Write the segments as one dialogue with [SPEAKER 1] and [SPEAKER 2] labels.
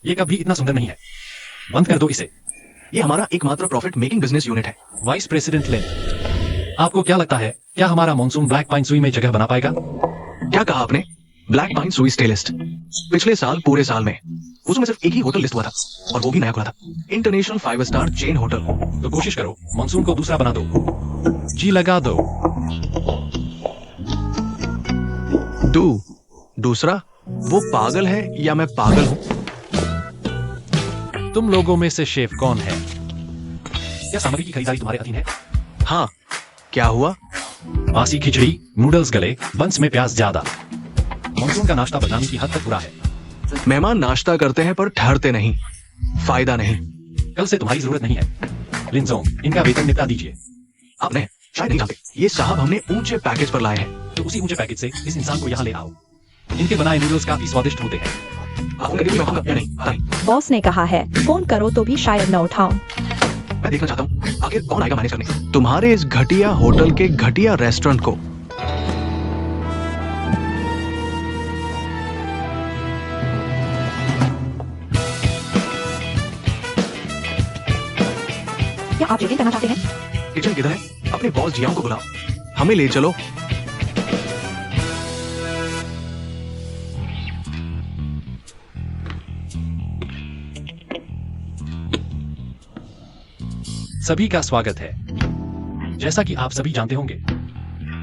[SPEAKER 1] ये कभी इतना सुंदर नहीं है। बंद कर दो इसे।
[SPEAKER 2] ये हमारा एकमात्र प्रॉफिट मेकिंग बिजनेस यूनिट है।
[SPEAKER 1] वाइस प्रेसिडेंट लिन, आपको क्या लगता है, क्या हमारा मॉनसून ब्लैक पाइन सुई में जगह बना पाएगा?
[SPEAKER 2] क्या कहा आपने? ब्लैक पाइन सुई स्टे लिस्ट। पिछले साल पूरे साल में उसमें सिर्फ एक ही होटल लिस्ट हुआ था, और वो भी नया खुला था, इंटरनेशनल 5 स्टार चेन होटल।
[SPEAKER 1] तो कोशिश करो, मॉनसून को दूसरा बना दो। जी लगा दो।
[SPEAKER 2] दूसरा? वो पागल है या मैं पागल हूँ?
[SPEAKER 1] तुम लोगों में से शेफ कौन है? क्या सामग्री की खरीदारी तुम्हारे अधीन है?
[SPEAKER 2] हाँ, क्या हुआ?
[SPEAKER 1] बासी खिचड़ी, नूडल्स गले, बंस में प्याज ज्यादा। मॉनसून का नाश्ता बनाने की हद तक बुरा है।
[SPEAKER 2] मेहमान नाश्ता करते हैं पर ठहरते नहीं, फायदा नहीं।
[SPEAKER 1] कल से तुम्हारी जरूरत नहीं है। लिंजोंग, इनका वेतन निपटा दीजिए।
[SPEAKER 2] आपने शायद नहीं जानते, ये साहब हमने ऊंचे पैकेज पर लाए हैं।
[SPEAKER 1] तो उसी ऊंचे पैकेज से इस इंसान को यहाँ ले आओ। इनके बनाए नूडल्स काफी स्वादिष्ट होते हैं।
[SPEAKER 2] आप उनके लिए मैं खाऊंगा या नहीं, पता नहीं।
[SPEAKER 3] बॉस ने कहा है फोन करो तो भी शायद न उठाऊं।
[SPEAKER 2] मैं देखना चाहता हूँ आखिर कौन आएगा मैनेज करने तुम्हारे इस घटिया होटल के घटिया रेस्टोरेंट को।
[SPEAKER 3] क्या आप चेक इन करना चाहते हैं?
[SPEAKER 2] किचन किधर है? अपने बॉस जियाओं को बुलाओ, हमें ले चलो।
[SPEAKER 1] सभी का स्वागत है। जैसा कि आप सभी जानते होंगे,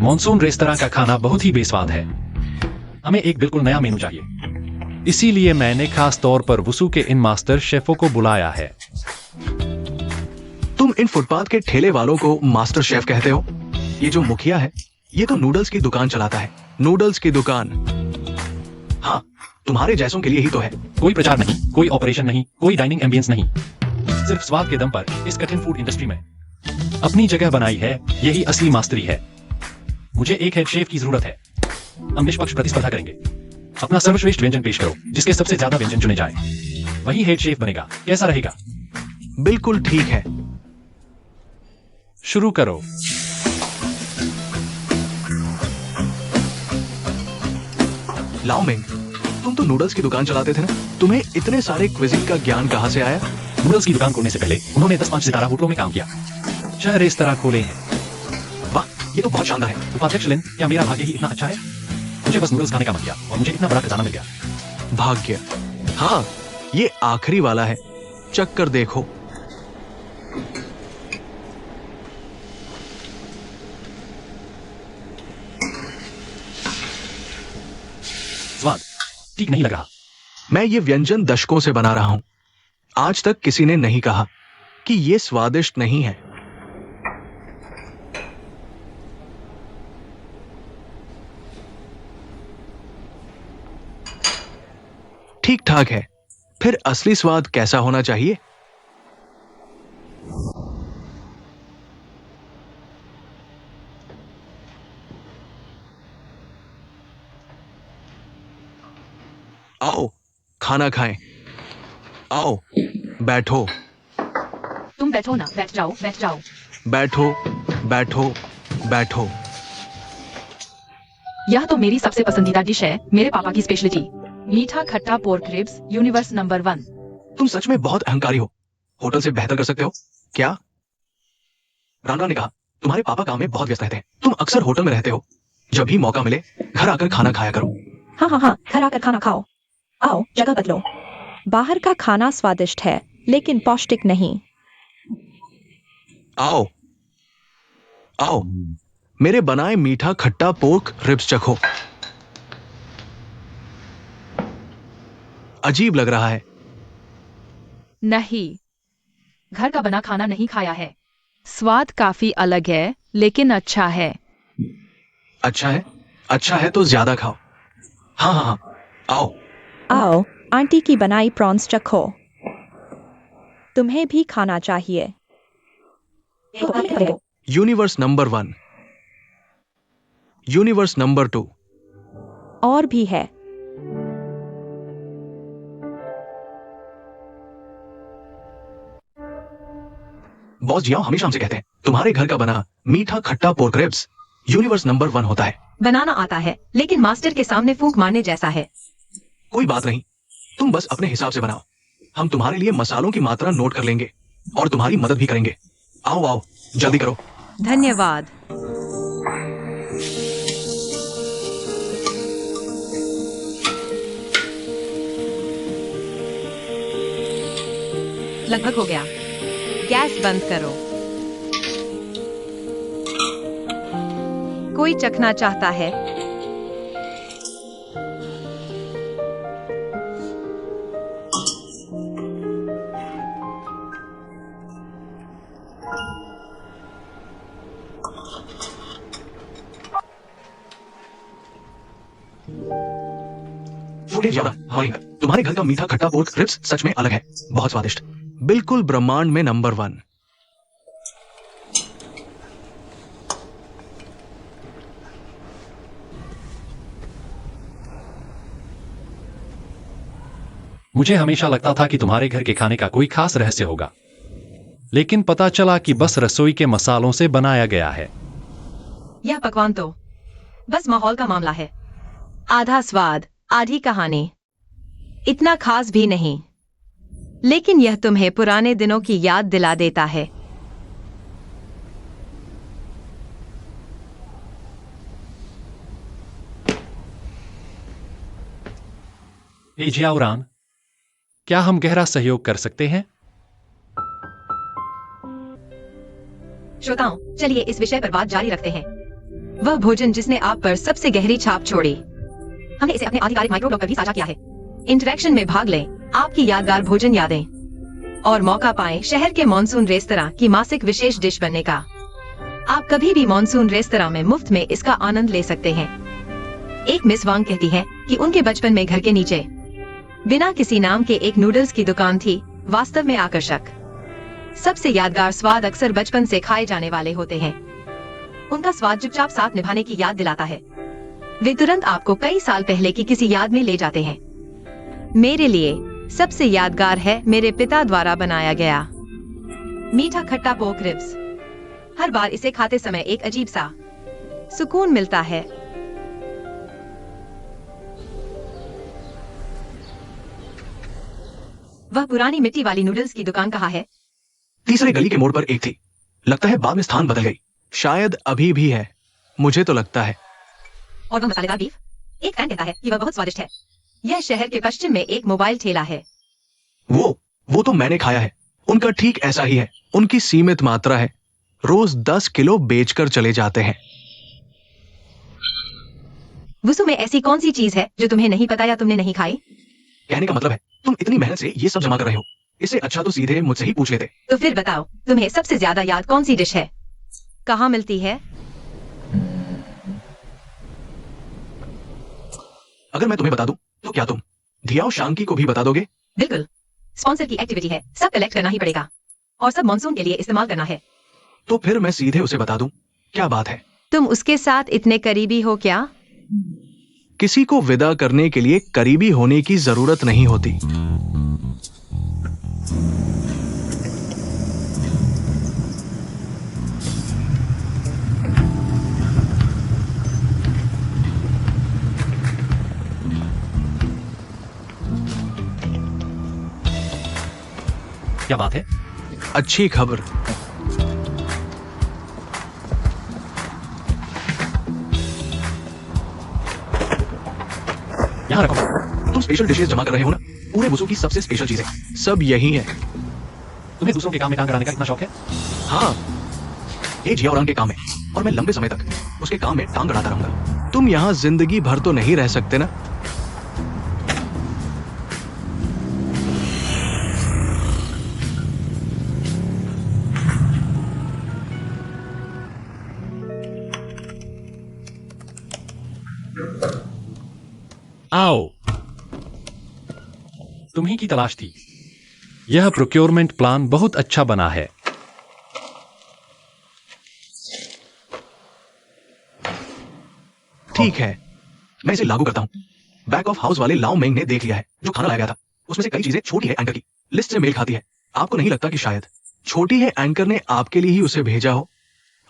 [SPEAKER 1] मॉनसून रेस्तरां का खाना बहुत ही बेस्वाद है। हमें एक बिल्कुल नया मेनू चाहिए। इसीलिए मैंने खास तौर पर वुसू के इन मास्टर शेफों को बुलाया है।
[SPEAKER 2] तुम इन फुटपाथ के ठेले वालों को मास्टर शेफ कहते हो? ये जो मुखिया है, ये तो नूडल्स की दुकान चलाता है। नूडल्स की दुकान? हाँ, तुम्हारे जैसों के लिए ही तो है।
[SPEAKER 1] कोई प्रचार नहीं, कोई ऑपरेशन नहीं, कोई डाइनिंग एम्बियंस नहीं, सिर्फ स्वाद के दम पर इस कठिन फूड इंडस्ट्री में अपनी जगह बनाई है। यही असली मास्टरी है। मुझे एक हेड शेफ की जरूरत है। हम निष्पक्ष प्रतिस्पर्धा करेंगे। अपना सर्वश्रेष्ठ व्यंजन पेश करो, जिसके सबसे ज्यादा व्यंजन चुने जाए वही हेड शेफ बनेगा। कैसा रहेगा?
[SPEAKER 2] बिल्कुल ठीक है।
[SPEAKER 1] शुरू करो।
[SPEAKER 2] लाओ मिंग, तुम तो नूडल्स की दुकान चलाते थे ना, तुम्हें इतने सारे क्विजिन का ज्ञान कहाँ से आया?
[SPEAKER 1] नूडल्स की दुकान खोलने से पहले उन्होंने 10 5 सितारा होटलों में काम किया। 6 रेस्तरां खोले हैं।
[SPEAKER 2] वाह, ये तो बहुत शानदार है।
[SPEAKER 1] उपाध्यक्ष लिन, क्या मेरा भाग्य ही इतना अच्छा है? मुझे बस नूडल्स खाने का मन किया और मुझे इतना बड़ा खजाना मिल गया।
[SPEAKER 2] भाग्य? हाँ, ये आखिरी वाला है, चक्कर देखो।
[SPEAKER 1] स्वाद ठीक नहीं लग रहा।
[SPEAKER 2] मैं ये व्यंजन दशकों से बना रहा हूं, आज तक किसी ने नहीं कहा कि ये स्वादिष्ट नहीं है। ठीक ठाक है, फिर असली स्वाद कैसा होना चाहिए? आओ खाना खाएं। आओ बैठो।
[SPEAKER 3] तुम बैठो ना, बैठ जाओ, बैठ जाओ।
[SPEAKER 2] बैठो बैठो बैठो।
[SPEAKER 3] यह तो मेरी सबसे पसंदीदा डिश है, मेरे पापा की स्पेशलिटी, मीठा खट्टा पोर्क रिब्स, यूनिवर्स नंबर 1।
[SPEAKER 2] तुम सच में बहुत अहंकारी हो। होटल से बेहतर कर सकते हो क्या? रानरा ने कहा तुम्हारे पापा काम में बहुत व्यस्त रहते हैं, तुम अक्सर होटल में रहते हो। जब भी मौका मिले घर आकर खाना खाया करो।
[SPEAKER 3] हाँ हाँ हाँ, घर आकर खाना खाओ। आओ, जगह बदलो। बाहर का खाना स्वादिष्ट है, लेकिन पौष्टिक नहीं।
[SPEAKER 2] आओ आओ, मेरे बनाए मीठा खट्टा पोर्क रिब्स चखो। अजीब लग रहा है।
[SPEAKER 3] नहीं, घर का बना खाना नहीं खाया है। स्वाद काफी अलग है, लेकिन अच्छा है।
[SPEAKER 2] अच्छा है? अच्छा है तो ज्यादा खाओ। हाँ हाँ हाँ, आओ
[SPEAKER 3] आओ, आंटी की बनाई प्रॉन्स चखो। तुम्हें भी खाना चाहिए।
[SPEAKER 2] Universe number 1, universe number 2।
[SPEAKER 3] और भी है।
[SPEAKER 2] बॉस जियाओ हमेशा हमसे कहते हैं तुम्हारे घर का बना मीठा खट्टा पोर्क रिब्स यूनिवर्स नंबर 1 होता है।
[SPEAKER 3] बनाना आता है, लेकिन मास्टर के सामने फूंक मारने जैसा है।
[SPEAKER 2] कोई बात नहीं, तुम बस अपने हिसाब से बनाओ। हम तुम्हारे लिए मसालों की मात्रा नोट कर लेंगे और तुम्हारी मदद भी करेंगे। आओ आओ, जल्दी करो।
[SPEAKER 3] धन्यवाद। लगभग हो गया। गैस बंद करो। कोई चखना चाहता है?
[SPEAKER 2] फुटेज ज्यादा हमारे घर, तुम्हारे घर का मीठा खट्टा पोर्क रिब्स सच में अलग है, बहुत स्वादिष्ट, बिल्कुल ब्रह्मांड में नंबर 1।
[SPEAKER 1] मुझे हमेशा लगता था कि तुम्हारे घर के खाने का कोई खास रहस्य होगा, लेकिन पता चला कि बस रसोई के मसालों से बनाया गया है।
[SPEAKER 3] यह पकवान तो बस माहौल का मामला है। आधा स्वाद, आधी कहानी। इतना खास भी नहीं, लेकिन यह तुम्हें पुराने दिनों की याद दिला देता है।
[SPEAKER 1] ए जियाउरान, क्या हम गहरा सहयोग कर सकते हैं?
[SPEAKER 3] श्रोताओं, चलिए इस विषय पर बात जारी रखते हैं। वह भोजन जिसने आप पर सबसे गहरी छाप छोड़ी। हमने इसे अपने आधिकारिक माइक्रोब्लॉग पर भी साझा किया है। इंटरैक्शन में भाग लें, आपकी यादगार भोजन यादें, और मौका पाएं शहर के मॉनसून रेस्तरां की मासिक विशेष डिश बनने का। आप कभी भी मॉनसून रेस्तरां में मुफ्त में इसका आनंद ले सकते हैं। एक मिस वांग कहती है कि उनके बचपन में घर के नीचे बिना किसी नाम के एक नूडल्स की दुकान थी, वास्तव में आकर्षक। सबसे यादगार स्वाद अक्सर बचपन से खाए जाने वाले होते हैं। उनका स्वाद चुपचाप साथ निभाने की याद दिलाता है। वे तुरंत आपको कई साल पहले की किसी याद में ले जाते हैं। मेरे लिए सबसे यादगार है मेरे पिता द्वारा बनाया गया मीठा खट्टा पोर्क रिब्स। हर बार इसे खाते समय एक अजीब सा सुकून मिलता है। वह पुरानी मिट्टी वाली नूडल्स की दुकान कहाँ है?
[SPEAKER 2] तीसरे गली के मोड़ पर एक थी, लगता है बाद में स्थान बदल गई। शायद अभी भी है, मुझे तो लगता है।
[SPEAKER 3] और वह मसालेदार बीफ? एक फैन कहता है कि वह बहुत स्वादिष्ट है। यह शहर के पश्चिम में एक मोबाइल ठेला है।
[SPEAKER 2] वो तो मैंने खाया है। उनका ठीक ऐसा ही है। उनकी सीमित मात्रा है, रोज 10 किलो बेचकर चले जाते हैं।
[SPEAKER 3] वुसु में ऐसी कौन सी चीज है जो तुम्हें नहीं पता या तुमने नहीं खाई?
[SPEAKER 2] कहने का मतलब है, तुम इतनी मेहनत से ये सब जमा कर रहे हो, इससे अच्छा तो सीधे मुझसे ही पूछ लेते।
[SPEAKER 3] तो फिर बताओ, तुम्हें सबसे ज्यादा याद कौन सी डिश है? कहाँ मिलती है?
[SPEAKER 2] अगर मैं तुम्हें बता दूं, तो क्या तुम धियाओ शांकी को भी बता दोगे?
[SPEAKER 3] बिल्कुल, स्पॉन्सर की एक्टिविटी है, सब कलेक्ट करना ही पड़ेगा और सब मॉनसून के लिए इस्तेमाल करना है।
[SPEAKER 2] तो फिर मैं सीधे उसे बता दूं, क्या बात है?
[SPEAKER 3] तुम उसके साथ इतने करीबी हो क्या?
[SPEAKER 2] किसी को विदा करने के लिए करीबी होने की जरूरत नहीं होती।
[SPEAKER 1] क्या बात है?
[SPEAKER 2] अच्छी खबर।
[SPEAKER 1] यहाँ रखो।
[SPEAKER 2] तुम स्पेशल डिशेस जमा कर रहे हो ना? पूरे वुसु की सबसे स्पेशल चीजें सब यही है।
[SPEAKER 1] तुम्हें दूसरों के काम में टांग अड़ाने का इतना शौक है?
[SPEAKER 2] हाँ, ये जियाओरांग के काम है और मैं लंबे समय तक उसके काम में टांग अड़ाता रहूंगा। तुम यहाँ जिंदगी भर तो नहीं रह सकते ना?
[SPEAKER 1] आओ, तुम्ही की तलाश थी। यह प्रोक्योरमेंट प्लान बहुत अच्छा बना है।
[SPEAKER 2] ठीक है, मैं इसे लागू करता हूं। बैक ऑफ हाउस वाले लाओ मेंग ने देख लिया है जो खाना लाया गया था। उसमें से कई चीजें छोटी है एंकर की लिस्ट से मेल खाती है। आपको नहीं लगता कि शायद छोटी है एंकर ने आपके लिए ही उसे भेजा हो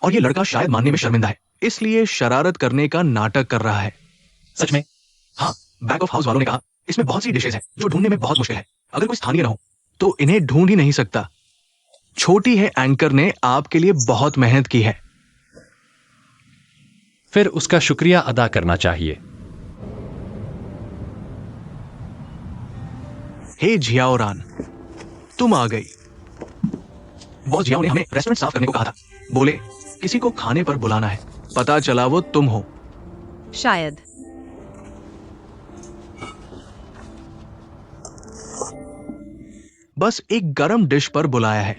[SPEAKER 2] और ये लड़का शायद मानने में शर्मिंदा है, इसलिए शरारत करने का नाटक कर रहा है?
[SPEAKER 1] सच में?
[SPEAKER 2] हाँ, बैक ऑफ हाउस वालों ने कहा इसमें बहुत सी डिशेज है जो ढूंढने में बहुत मुश्किल है। अगर कोई स्थानीय ना हो तो इन्हें ढूंढ ही नहीं सकता। छोटी है एंकर ने आपके लिए बहुत मेहनत की है।
[SPEAKER 1] फिर उसका शुक्रिया अदा करना चाहिए।
[SPEAKER 2] हे झियाओरान, तुम आ गई। बॉस झियाओ ने हमें रेस्टोरेंट साफ करने को कहा था। बोले किसी को खाने पर बुलाना है। पता चला वो तुम हो।
[SPEAKER 3] शायद।
[SPEAKER 2] बस एक गरम डिश पर बुलाया है।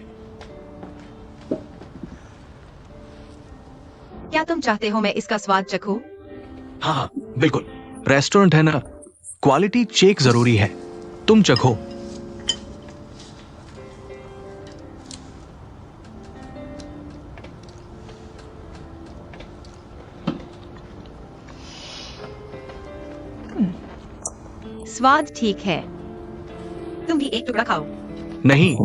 [SPEAKER 3] क्या तुम चाहते हो मैं इसका स्वाद चखूं?
[SPEAKER 2] हाँ हाँ बिल्कुल, रेस्टोरेंट है ना, क्वालिटी चेक जरूरी है। तुम चखो।
[SPEAKER 3] स्वाद ठीक है। तुम भी एक टुकड़ा खाओ।
[SPEAKER 2] नहीं,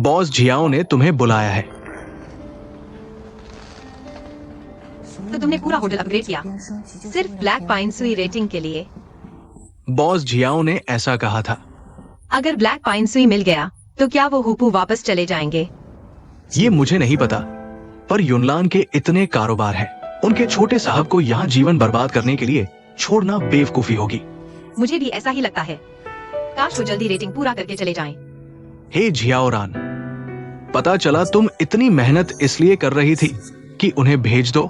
[SPEAKER 2] बॉस झियाओ ने तुम्हें बुलाया है।
[SPEAKER 3] तो तुमने पूरा होटल अपग्रेड किया सिर्फ ब्लैक पाइन सुई रेटिंग के लिए?
[SPEAKER 2] बॉस झियाओ ने ऐसा कहा था।
[SPEAKER 3] अगर ब्लैक पाइन सुई मिल गया तो क्या वो हुपू वापस चले जाएंगे?
[SPEAKER 2] ये मुझे नहीं पता, पर युनलान के इतने कारोबार हैं। उनके छोटे साहब को यहाँ जीवन बर्बाद करने के लिए छोड़ना बेवकूफी होगी।
[SPEAKER 3] मुझे भी ऐसा ही लगता है। काश वो जल्दी रेटिंग पूरा करके चले जाएं।
[SPEAKER 2] हे झियाओरान, पता चला तुम इतनी मेहनत इसलिए कर रही थी कि उन्हें भेज दो।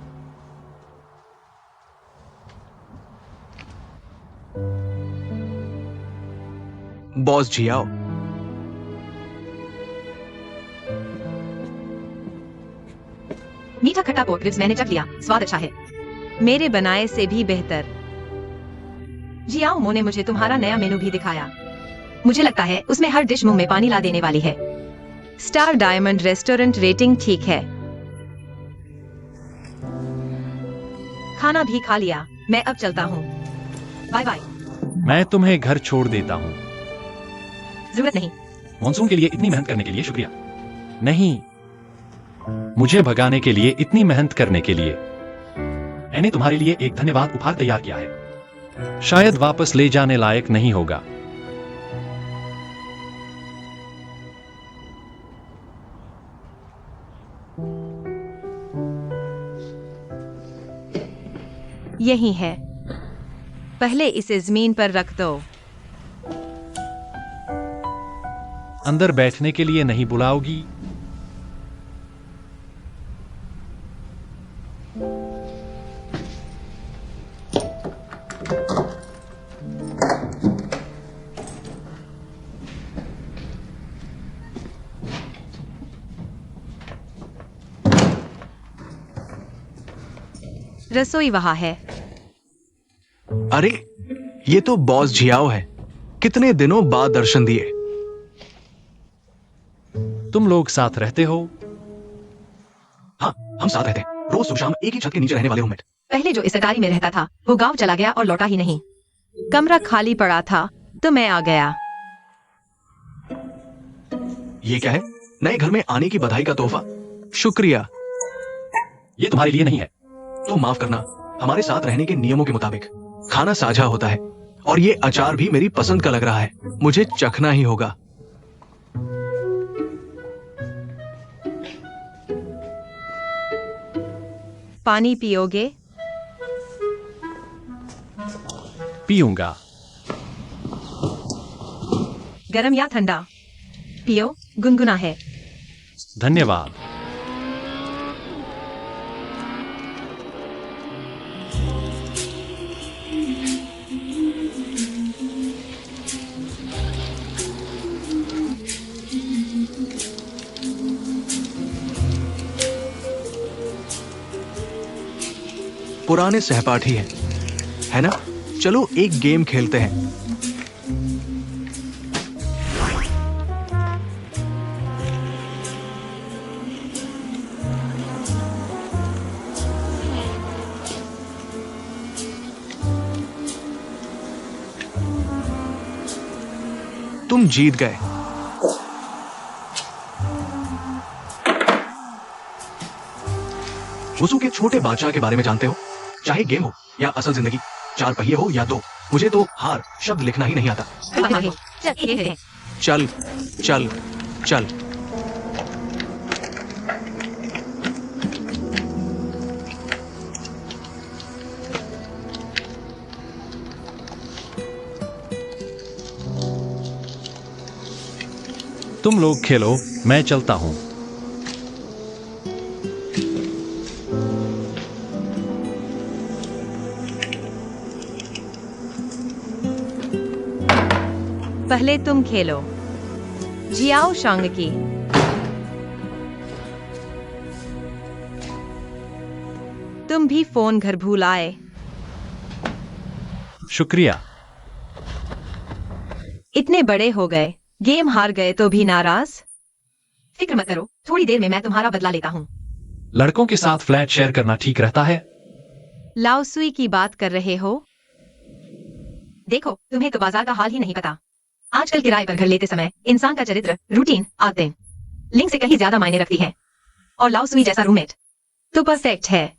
[SPEAKER 2] बॉस झियाओ,
[SPEAKER 3] मीठा खट्टा पोर्क रिब्स मैंने चख लिया, स्वाद अच्छा है, मेरे बनाए से भी बेहतर। जियाओ मो ने मुझे तुम्हारा नया मेनू भी दिखाया। मुझे लगता है उसमें हर डिश मुंह में पानी ला देने वाली है। स्टार डायमंड रेस्टोरेंट रेटिंग ठीक है। खाना भी खा लिया, मैं अब चलता हूँ। Bye bye.
[SPEAKER 1] मैं तुम्हें घर छोड़ देता हूँ।
[SPEAKER 3] जरूरत नहीं।
[SPEAKER 1] मॉनसून के लिए इतनी मेहनत करने के लिए शुक्रिया। नहीं, मुझे भगाने के लिए इतनी मेहनत करने के लिए। मैंने तुम्हारे लिए एक धन्यवाद उपहार तैयार किया है। शायद वापस ले जाने लायक नहीं होगा।
[SPEAKER 3] यही है। पहले इसे जमीन पर रख दो।
[SPEAKER 1] अंदर बैठने के लिए नहीं बुलाओगी?
[SPEAKER 3] रसोई वहां है।
[SPEAKER 2] अरे ये तो बॉस झियाओ है। कितने दिनों बाद दर्शन दिए।
[SPEAKER 1] तुम लोग साथ रहते हो?
[SPEAKER 2] हाँ, हम साथ रहते हैं। रोज सुबह शाम एक ही छत के नीचे रहने वाले रूममेट।
[SPEAKER 3] पहले जो इस अटारी में रहता था वो गांव चला गया और लौटा ही नहीं। कमरा खाली पड़ा था तो मैं आ गया।
[SPEAKER 2] ये क्या है? नए घर में आने की बधाई का तोहफा। शुक्रिया।
[SPEAKER 1] ये तुम्हारे लिए नहीं है।
[SPEAKER 2] तो माफ करना, हमारे साथ रहने के नियमों के मुताबिक खाना साझा होता है, और ये अचार भी मेरी पसंद का लग रहा है। मुझे चखना ही होगा।
[SPEAKER 3] पानी पियोगे?
[SPEAKER 1] पीऊंगा।
[SPEAKER 3] गरम या ठंडा? पियो, गुनगुना है।
[SPEAKER 1] धन्यवाद।
[SPEAKER 2] पुराने सहपाठी हैं, है ना? चलो एक गेम खेलते हैं। तुम जीत गए। वसु के छोटे बादशाह के बारे में जानते हो? चाहे गेम हो या असल जिंदगी, 4 पहिए हो या 2, मुझे तो हार शब्द लिखना ही नहीं आता। चल चल चल।
[SPEAKER 1] तुम लोग खेलो, मैं चलता हूं।
[SPEAKER 3] पहले तुम खेलो। जियाओ शांगकी। तुम भी फोन घर भूल आए।
[SPEAKER 1] शुक्रिया।
[SPEAKER 3] इतने बड़े हो गए, गेम हार गए तो भी नाराज? फिक्र मत करो, थोड़ी देर में मैं तुम्हारा बदला लेता हूँ।
[SPEAKER 1] लड़कों के साथ फ्लैट शेयर करना ठीक रहता है?
[SPEAKER 3] लाओसुई की बात कर रहे हो? देखो, तुम्हें तो बाजार का हाल ही नहीं पता। आजकल किराए पर घर लेते समय इंसान का चरित्र, रूटीन, आदतें लिंक से कहीं ज्यादा मायने रखती है। और लाओसुई जैसा रूममेट तो परफेक्ट है।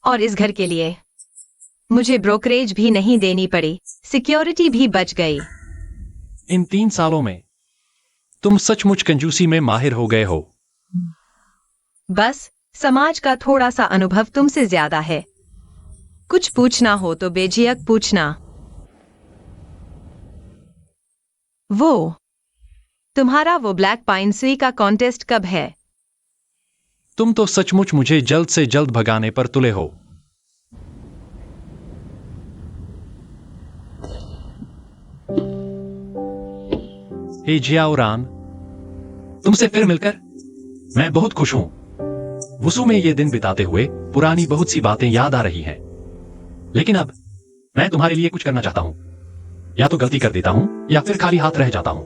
[SPEAKER 3] और इस घर के लिए मुझे ब्रोकरेज भी नहीं देनी पड़ी, सिक्योरिटी भी बच गई।
[SPEAKER 1] इन 3 सालों में तुम सचमुच कंजूसी में माहिर हो गए हो।
[SPEAKER 3] बस समाज का थोड़ा सा अनुभव तुमसे ज्यादा है। कुछ पूछना हो तो बेझिझक पूछना। तुम्हारा वो ब्लैक पाइन सुई का कॉन्टेस्ट कब है?
[SPEAKER 1] तुम तो सचमुच मुझे जल्द से जल्द भगाने पर तुले हो। हे जियाओरान, तुमसे फिर मिलकर मैं बहुत खुश हूं। वुसू में ये दिन बिताते हुए पुरानी बहुत सी बातें याद आ रही हैं। लेकिन अब मैं तुम्हारे लिए कुछ करना चाहता हूं। या तो गलती कर देता हूं या फिर खाली हाथ रह जाता हूं।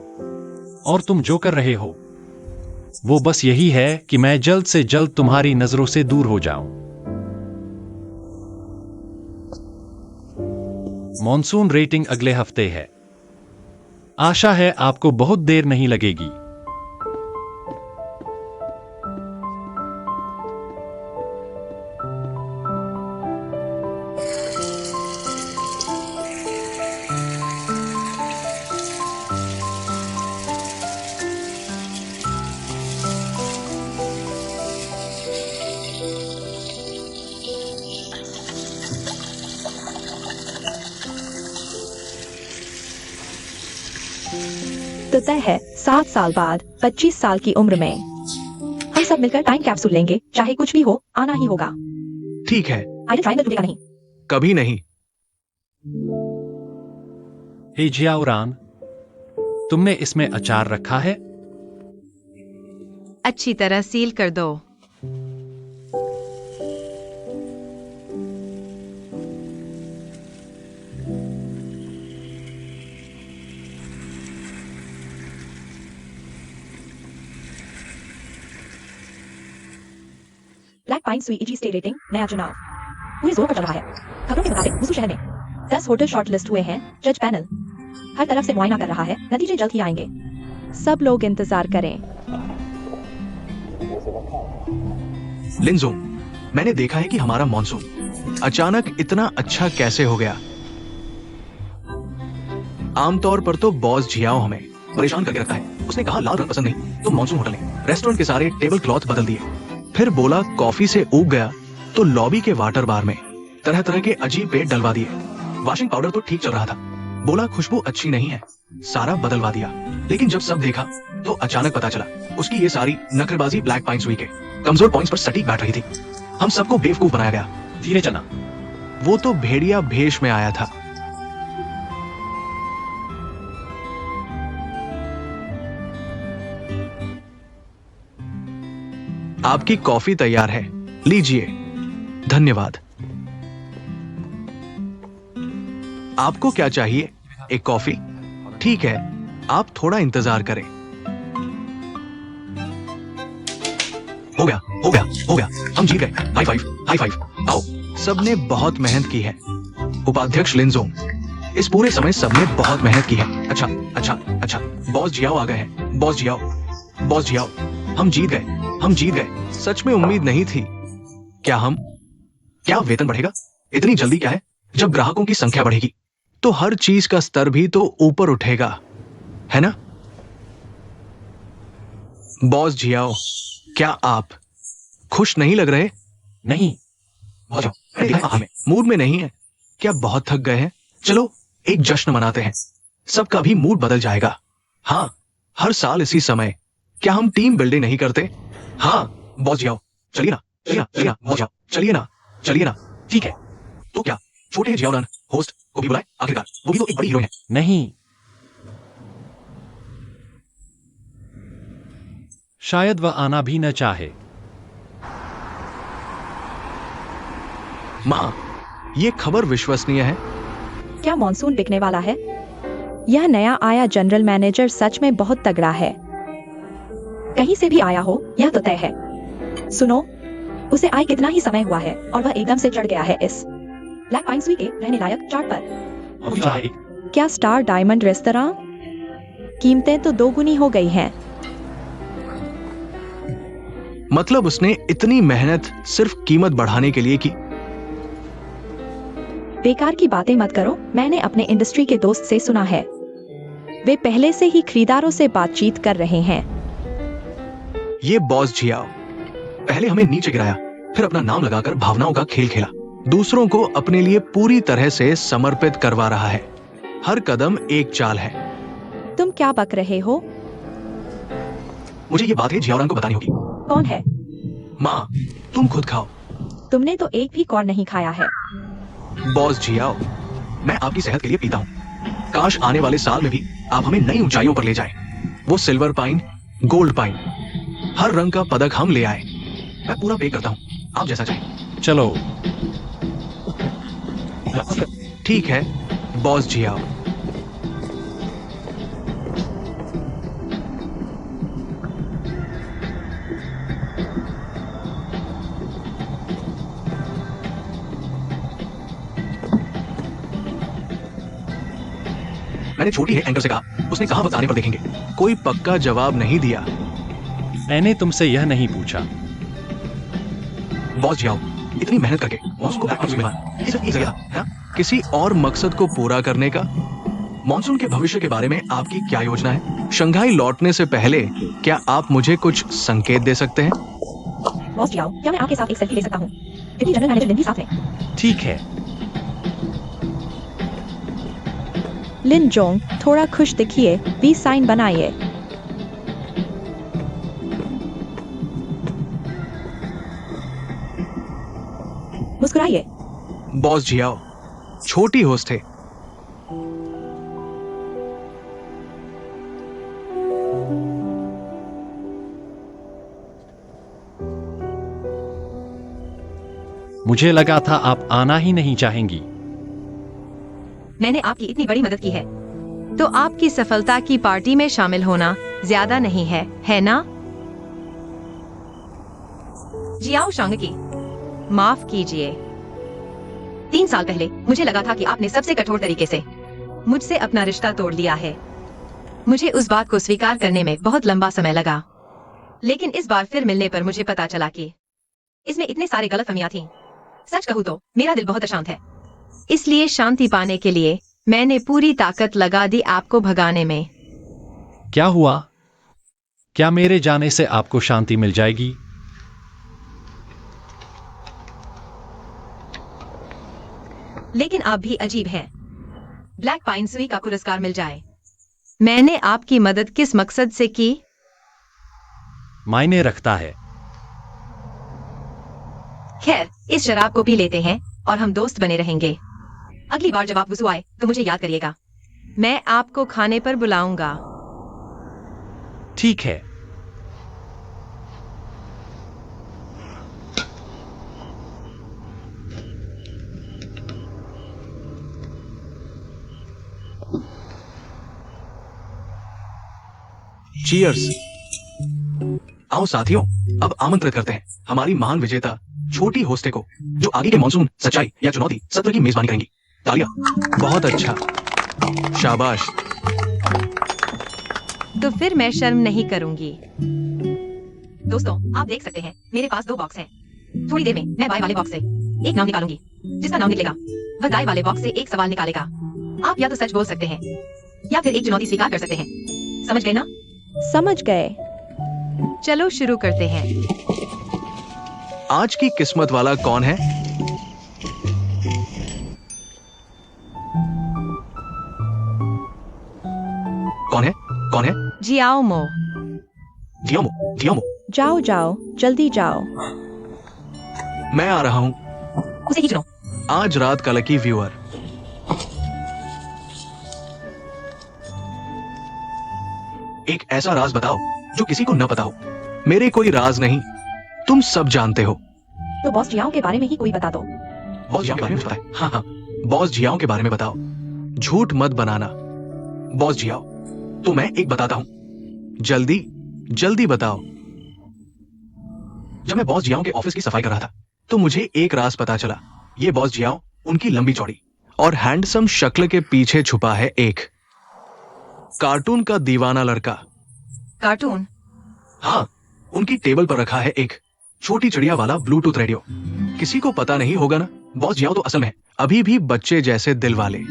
[SPEAKER 1] और तुम जो कर रहे हो वो बस यही है कि मैं जल्द से जल्द तुम्हारी नजरों से दूर हो जाऊं। मॉनसून रेटिंग अगले हफ्ते है। आशा है आपको बहुत देर नहीं लगेगी।
[SPEAKER 4] तो तय है 7 साल बाद 25 साल की उम्र में हम सब मिलकर टाइम कैप्सूल लेंगे। चाहे कुछ भी हो, आना ही होगा।
[SPEAKER 2] ठीक है।
[SPEAKER 4] आइडल ट्रायंगल टूटेगा नहीं।
[SPEAKER 2] कभी नहीं।
[SPEAKER 1] हे जियाओरान, तुमने इसमें अचार रखा है?
[SPEAKER 3] अच्छी तरह सील कर दो।
[SPEAKER 4] ब्लैक पाइन सुई इजी स्टे रेटिंग नया चुनाव पूरे जोर पर चल रहा है। खबरों के मुताबिक वुसू शहर में 10 होटल शॉर्टलिस्ट हुए हैं। जज पैनल हर तरफ से मुआयना कर रहा है। नतीजे जल्द ही आएंगे। सब लोग इंतजार करें।
[SPEAKER 2] लिंजो, मैंने देखा है कि हमारा मॉनसून अचानक इतना अच्छा कैसे हो गया। आमतौर पर तो बॉस जियाओ हमें परेशान करके रखता है। उसने कहा लाल रंग पसंद नहीं तो मॉनसून होटल ने रेस्टोरेंट के सारे टेबल क्लॉथ बदल दिए। फिर बोला कॉफी से ऊब गया तो लॉबी के वाटर बार में तरह तरह के अजीब पेट डलवा दिए। वॉशिंग पाउडर तो ठीक चल रहा था। बोला खुशबू अच्छी नहीं है, सारा बदलवा दिया। लेकिन जब सब देखा तो अचानक पता चला उसकी ये सारी नखरेबाजी ब्लैक पाइन सुई के कमजोर पॉइंट्स पर सटीक बैठ रही थी। हम सबको बेवकूफ बनाया गया।
[SPEAKER 1] धीरे चलना।
[SPEAKER 2] वो तो भेड़िया भेष में आया था। आपकी कॉफी तैयार है, लीजिए। धन्यवाद। आपको क्या चाहिए? एक कॉफी? ठीक है, आप थोड़ा इंतजार करें। हो गया, हो गया, हो गया। हम जीत गए। High five, high five. आओ। सबने बहुत मेहनत की है। उपाध्यक्ष लिंजोंग, इस पूरे समय सबने बहुत मेहनत की है। अच्छा, अच्छा, अच्छा। बॉस जियाओ आ गए हैं। बॉस जियाओ, बॉस जियाओ। हम जीत गए, हम जीत गए। सच में उम्मीद नहीं थी। क्या वेतन बढ़ेगा? इतनी जल्दी क्या है? जब ग्राहकों की संख्या बढ़ेगी तो हर चीज का स्तर भी तो ऊपर उठेगा, है ना? बॉस जियाओ, क्या आप खुश नहीं लग रहे?
[SPEAKER 1] नहीं,
[SPEAKER 2] बॉस जियाओ, मैंने देखा आप मूड में नहीं है। क्या बहुत थक गए हैं? चलो एक जश्न मनाते हैं, सबका भी मूड बदल जाएगा। हाँ, हर साल इसी समय क्या हम टीम बिल्डिंग नहीं करते? हाँ बॉस जियाओ, चलिए ना, चलिए ना, चलिए ना, बॉस जियाओ, चलिए ना, चलिए ना।
[SPEAKER 1] ठीक है।
[SPEAKER 2] तो क्या छोटे जियाओ होस्ट को भी बुलाए? आखिरकार वो भी तो एक बड़ी हीरोइन है।
[SPEAKER 1] नहीं, शायद वह आना भी न चाहे।
[SPEAKER 2] माँ, ये खबर विश्वसनीय है?
[SPEAKER 4] क्या मॉनसून बिकने वाला है? यह नया आया जनरल मैनेजर सच में बहुत तगड़ा है। कहीं से भी आया हो, यह तो तय है। सुनो, उसे आए कितना ही समय हुआ है और वह एकदम से चढ़ गया है इस ब्लैक पाइन स्वी के रहने लायक चार्ट पर।
[SPEAKER 1] अब चाहे
[SPEAKER 4] क्या स्टार डायमंड रेस्तरां? कीमतें तो दोगुनी हो गई हैं।
[SPEAKER 2] मतलब उसने इतनी मेहनत सिर्फ कीमत बढ़ाने के लिए की?
[SPEAKER 4] बेकार की बातें मत करो। मैंने अपने इंडस्ट्री के दोस्त से सुना है, वे पहले से ही खरीदारों से बातचीत कर रहे हैं।
[SPEAKER 2] ये बॉस जियाओ पहले हमें नीचे गिराया, फिर अपना नाम लगाकर भावनाओं का खेल खेला, दूसरों को अपने लिए पूरी तरह से समर्पित करवा रहा है। हर कदम एक चाल है।
[SPEAKER 4] तुम क्या बक रहे हो?
[SPEAKER 2] मुझे ये बात जियाओ को बतानी होगी।
[SPEAKER 4] कौन है?
[SPEAKER 2] माँ, तुम खुद खाओ।
[SPEAKER 4] तुमने तो एक भी कॉर्न नहीं खाया है।
[SPEAKER 2] बॉस जियाओ, मैं आपकी सेहत के लिए पीता हूँ। काश आने वाले साल में भी आप हमें नई ऊंचाइयों पर ले जाएं। वो सिल्वर पाइन, गोल्ड पाइन, हर रंग का पदक हम ले आए। मैं पूरा पे करता हूँ, आप जैसा चाहें।
[SPEAKER 1] चलो।
[SPEAKER 2] ठीक है बॉस जियाओ। मैंने छोटी है एंकर से कहा, उसने कहा बताने पर देखेंगे। कोई पक्का जवाब नहीं दिया।
[SPEAKER 1] मैंने तुमसे यह नहीं पूछा।
[SPEAKER 2] बॉस जियाओ, इतनी मेहनत करके बॉस को ब्लैक मिला, ये सिर्फ एक जगह था, किसी और मकसद को पूरा करने का। मॉनसून के भविष्य के बारे में आपकी क्या योजना है? शंघाई लौटने से पहले क्या आप मुझे कुछ संकेत दे सकते हैं?
[SPEAKER 4] बॉस जियाओ, क्या मैं आपके साथ एक सेल्फी ले सकता हूँ? क्योंकि जनरल मैनेजर लिन भी साथ है।
[SPEAKER 1] ठीक है।
[SPEAKER 4] लिन जोंग, थोड़ा खुश दिखिए, वी साइन बनाइए। मुस्कुराइए।
[SPEAKER 2] बॉस जियाओ, छोटी होस्ट थे।
[SPEAKER 1] मुझे लगा था आप आना ही नहीं चाहेंगी।
[SPEAKER 3] मैंने आपकी इतनी बड़ी मदद की है, तो आपकी सफलता की पार्टी में शामिल होना ज्यादा नहीं है ना? जियाओ शांगकी, माफ कीजिए। 3 साल पहले मुझे लगा था कि आपने सबसे कठोर तरीके से मुझसे अपना रिश्ता तोड़ लिया है। मुझे उस बात को स्वीकार करने में बहुत लंबा समय लगा, लेकिन इस बार फिर मिलने पर मुझे पता चला कि इसमें इतने सारे गलतफहमियां थीं। सच कहूँ तो मेरा दिल बहुत अशांत है, इसलिए शांति पाने के लिए मैंने पूरी ताकत लगा दी आपको भगाने में।
[SPEAKER 1] क्या हुआ? क्या मेरे जाने से आपको शांति मिल जाएगी?
[SPEAKER 3] लेकिन आप भी अजीब हैं। ब्लैक पाइन स्वी का पुरस्कार मिल जाए। मैंने आपकी मदद किस मकसद से की?
[SPEAKER 1] मायने रखता है।
[SPEAKER 3] खैर, इस शराब को पी लेते हैं और हम दोस्त बने रहेंगे। अगली बार जब आप वुसू आए तो मुझे याद करिएगा। मैं आपको खाने पर बुलाऊंगा।
[SPEAKER 1] ठीक है।
[SPEAKER 2] चीयर्स। आओ साथियों, अब आमंत्रित करते हैं हमारी महान विजेता छोटी होस्टे को, जो आगे के मॉनसून, सच्चाई या चुनौती सत्र की मेजबानी करेंगी। तालियां। बहुत अच्छा, शाबाश।
[SPEAKER 3] तो फिर मैं शर्म नहीं करूंगी। दोस्तों, आप देख सकते हैं मेरे पास 2 बॉक्स हैं। थोड़ी देर में मैं बाएं वाले बॉक्स से एक नाम निकालूंगी। जिसका नाम निकलेगा वह दाएं वाले बॉक्स से एक सवाल निकालेगा। आप या तो सच बोल सकते हैं या फिर एक चुनौती स्वीकार कर सकते हैं। समझ गए ना?
[SPEAKER 4] समझ गए।
[SPEAKER 3] चलो शुरू करते हैं।
[SPEAKER 2] आज की किस्मत वाला कौन है? कौन है? कौन है?
[SPEAKER 3] जियाओमो।
[SPEAKER 2] जियामो, जियामो।
[SPEAKER 4] जाओ जाओ, जल्दी जाओ।
[SPEAKER 2] मैं आ रहा हूं।
[SPEAKER 3] उसे ही चुनो।
[SPEAKER 2] आज रात का लकी व्यूअर। एक ऐसा राज बताओ जो किसी को न पता हो। मेरे कोई राज नहीं, तुम सब जानते हो।
[SPEAKER 4] तो बॉस जियाओ के बारे में ही कोई बता दो।
[SPEAKER 2] बॉस जियाओ के बारे में पता है? हाँ हाँ, बॉस जियाओ के बारे में बताओ। झूठ मत बनाना। बॉस जियाओ, तो मैं एक बताता हूं, जल्दी जल्दी बताओ। जब मैं बॉस जियाओ के ऑफिस की सफाई कर रहा था तो मुझे एक राज पता चला। ये बॉस जियाओ, उनकी लंबी चौड़ी और हैंडसम शक्ल के पीछे छुपा है एक कार्टून का दीवाना लड़का।
[SPEAKER 3] कार्टून?
[SPEAKER 2] हाँ, उनकी टेबल पर रखा है एक छोटी चिड़िया वाला ब्लूटूथ रेडियो। किसी को पता नहीं होगा ना, बॉस जियाओ तो असल में अभी भी बच्चे जैसे दिल वाले।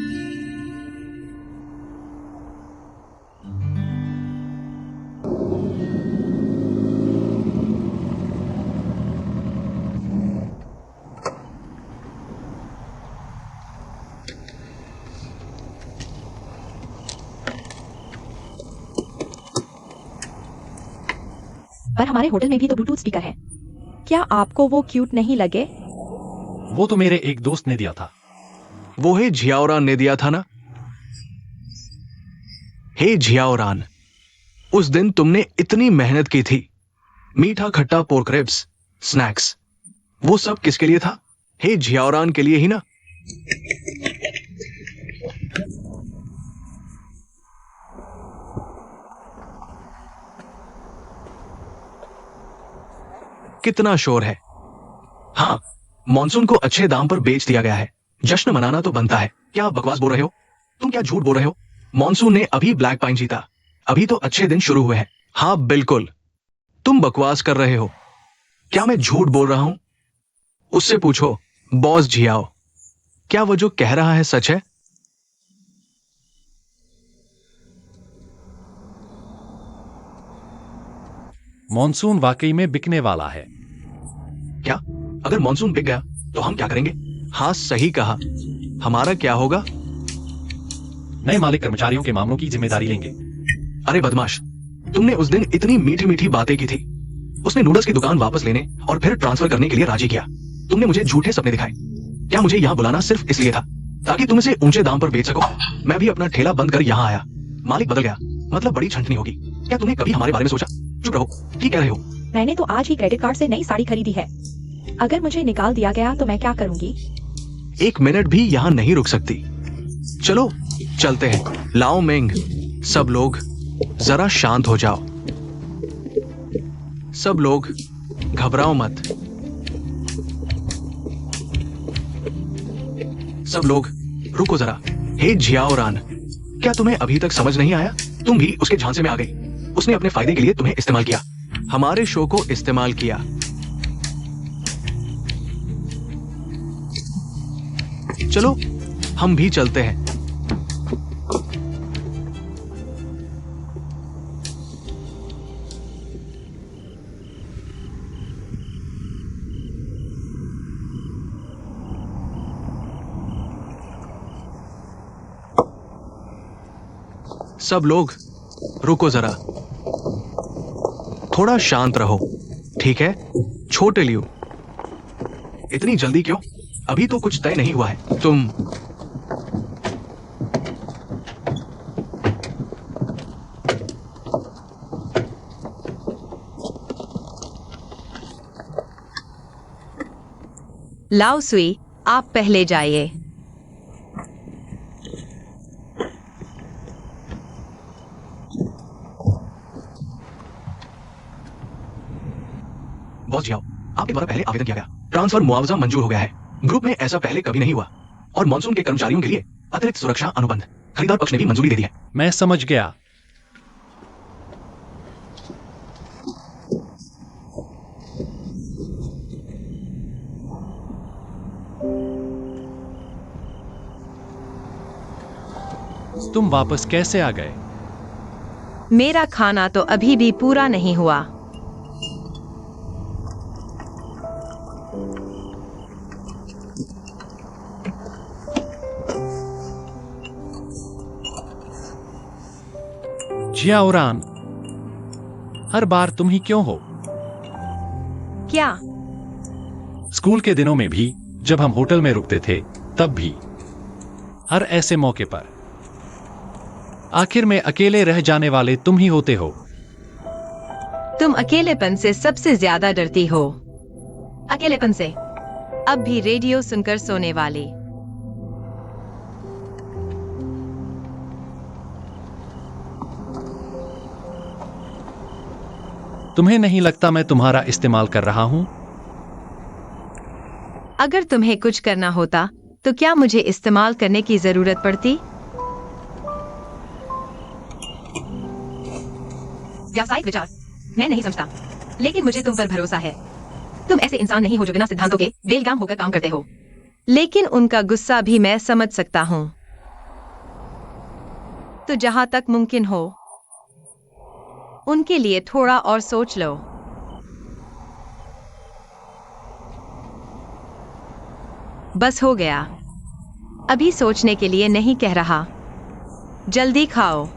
[SPEAKER 4] पर हमारे होटल में भी तो ब्लूटूथ स्पीकर है। क्या आपको वो क्यूट नहीं लगे?
[SPEAKER 1] वो तो मेरे एक दोस्त ने दिया था।
[SPEAKER 2] वो है झियाओरान ने दिया था ना? हे झियाओरान, उस दिन तुमने इतनी मेहनत की थी। मीठा खट्टा पोर्क रिब्स, स्नैक्स, वो सब किसके लिए था? हे झियाओरान के लिए ही ना? कितना शोर है। हाँ, मॉनसून को अच्छे दाम पर बेच दिया गया है। जश्न मनाना तो बनता है। क्या आप बकवास बोल रहे हो? तुम क्या झूठ बोल रहे हो? मॉनसून ने अभी ब्लैक पाइन जीता। अभी तो अच्छे दिन शुरू हुए हैं। हाँ बिल्कुल, तुम बकवास कर रहे हो। क्या मैं झूठ बोल रहा हूं? उससे पूछो, बॉस जियाओ, क्या वो जो कह रहा है सच है?
[SPEAKER 1] मॉनसून वाकई में बिकने वाला है।
[SPEAKER 2] क्या? अगर मॉनसून बिक गया तो हम क्या करेंगे? हाँ सही कहा। हमारा क्या होगा?
[SPEAKER 1] नए मालिक कर्मचारियों के मामलों की जिम्मेदारी लेंगे।
[SPEAKER 2] अरे बदमाश, तुमने उस दिन इतनी मीठी मीठी बातें की थी। उसने नूडल्स की दुकान वापस लेने और फिर ट्रांसफर करने के लिए राजी किया। तुमने मुझे झूठे सपने दिखाए। क्या मुझे यहाँ बुलाना सिर्फ इसलिए था ताकि तुम इसे ऊंचे दाम पर बेच सको? मैं भी अपना ठेला बंद कर यहाँ आया। मालिक बदल गया, मतलब बड़ी छंटनी होगी। क्या तुमने कभी हमारे बारे में सोचा? चुप रहो, ठीक कह रहे हो।
[SPEAKER 4] मैंने तो आज ही क्रेडिट कार्ड से नई साड़ी खरीदी है। अगर मुझे निकाल दिया गया तो मैं क्या करूंगी?
[SPEAKER 2] एक मिनट भी यहाँ नहीं रुक सकती। चलो चलते हैं। लाओ मेंग, सब लोग जरा शांत हो जाओ। सब लोग घबराओ मत। सब लोग रुको जरा। हे झियाओरान, क्या तुम्हें अभी तक समझ नहीं आया? तुम भी उसके झांसे में आ गई। उसने अपने फायदे के लिए तुम्हें इस्तेमाल किया, हमारे शो को इस्तेमाल किया। चलो हम भी चलते हैं। सब लोग रुको जरा, थोड़ा शांत रहो, ठीक है? छोटे लियो, इतनी जल्दी क्यों? अभी तो कुछ तय नहीं हुआ है। तुम
[SPEAKER 3] लाओ सुई, आप पहले जाइए।
[SPEAKER 2] बॉस जियाओ, आपके द्वारा पहले आवेदन किया गया ट्रांसफर मुआवजा मंजूर हो गया है। ग्रुप में ऐसा पहले कभी नहीं हुआ। और मॉनसून के कर्मचारियों के लिए अतिरिक्त सुरक्षा अनुबंध खरीदार पक्ष ने भी मंजूरी दे दी है।
[SPEAKER 1] मैं समझ गया। तुम वापस कैसे आ गए?
[SPEAKER 3] मेरा खाना तो अभी भी पूरा नहीं हुआ।
[SPEAKER 1] जियाउरान, हर बार तुम ही क्यों हो?
[SPEAKER 3] क्या?
[SPEAKER 1] स्कूल के दिनों में भी, जब हम होटल में रुकते थे, तब भी, हर ऐसे मौके पर, आखिर में अकेले रह जाने वाले तुम ही होते हो।
[SPEAKER 3] तुम अकेलेपन से सबसे ज्यादा डरती हो। अकेलेपन से। अब भी रेडियो सुनकर सोने वाली।
[SPEAKER 1] तुम्हें नहीं लगता मैं तुम्हारा इस्तेमाल कर रहा हूं?
[SPEAKER 3] अगर तुम्हें कुछ करना होता, तो क्या मुझे इस्तेमाल करने की जरूरत पड़ती? व्यावसायिक विचार। मैं नहीं समझता, लेकिन मुझे तुम पर भरोसा है। तुम ऐसे इंसान नहीं हो जो बिना सिद्धांतों के बेलगाम होकर काम करते हो। लेकिन उनका गुस्सा भी मैं समझ सकता हूं। तो जहां तक मुमकिन हो, उनके लिए थोड़ा और सोच लो। बस हो गया। अभी सोचने के लिए नहीं कह रहा। जल्दी खाओ।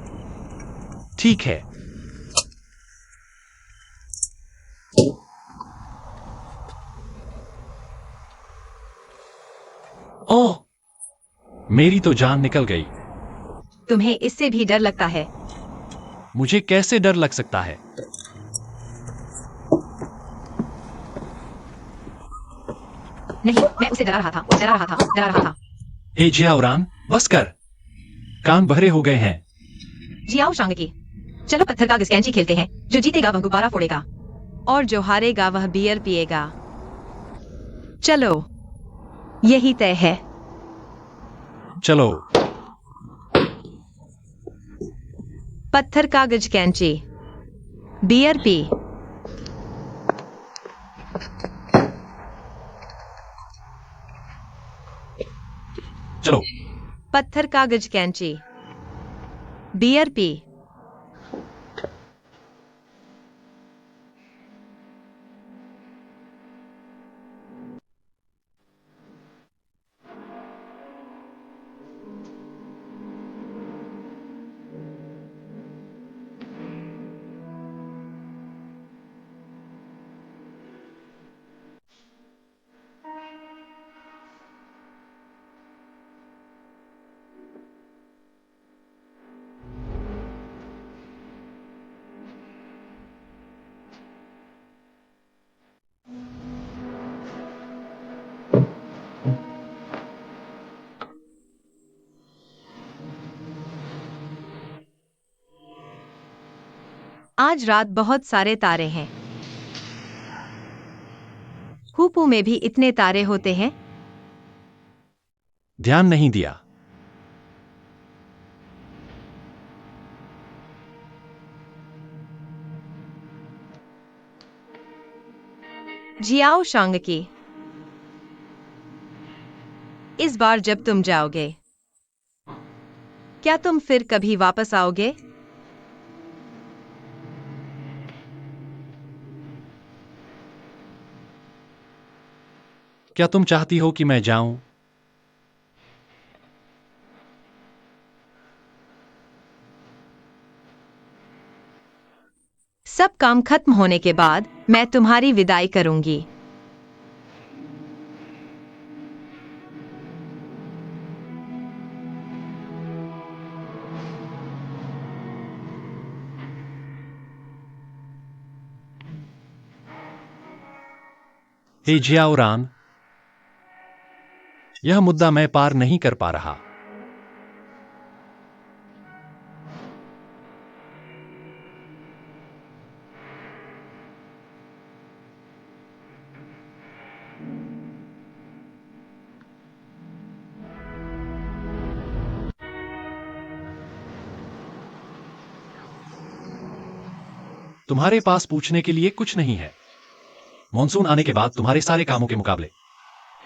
[SPEAKER 1] ठीक है। ओह, मेरी तो जान निकल गई।
[SPEAKER 3] तुम्हें इससे भी डर लगता है?
[SPEAKER 1] मुझे कैसे डर लग सकता है?
[SPEAKER 3] नहीं, मैं उसे डरा रहा था।
[SPEAKER 1] ए जियाउरान, बस कर। कान बहरे हो गए हैं।
[SPEAKER 3] जियाओ शांगकी, चलो पत्थर का गिस्कैंची खेलते हैं। जो जीतेगा वह गुब्बारा फोड़ेगा, और जो हारेगा वह बियर पिएगा। चलो, यही तय है।
[SPEAKER 1] चलो।
[SPEAKER 3] पत्थर कागज कैंची, बियर पी।
[SPEAKER 1] चलो।
[SPEAKER 3] पत्थर कागज कैंची, बियर पी। आज रात बहुत सारे तारे हैं। हुपू में भी इतने तारे होते हैं?
[SPEAKER 1] ध्यान नहीं दिया।
[SPEAKER 3] जियाओ शांगकी, इस बार जब तुम जाओगे, क्या तुम फिर कभी वापस आओगे?
[SPEAKER 1] क्या तुम चाहती हो कि मैं जाऊं?
[SPEAKER 3] सब काम खत्म होने के बाद मैं तुम्हारी विदाई करूंगी।
[SPEAKER 1] हे जियाउरान, यह मुद्दा मैं पार नहीं कर पा रहा। तुम्हारे पास पूछने के लिए कुछ नहीं है। मॉनसून आने के बाद तुम्हारे सारे कामों के मुकाबले।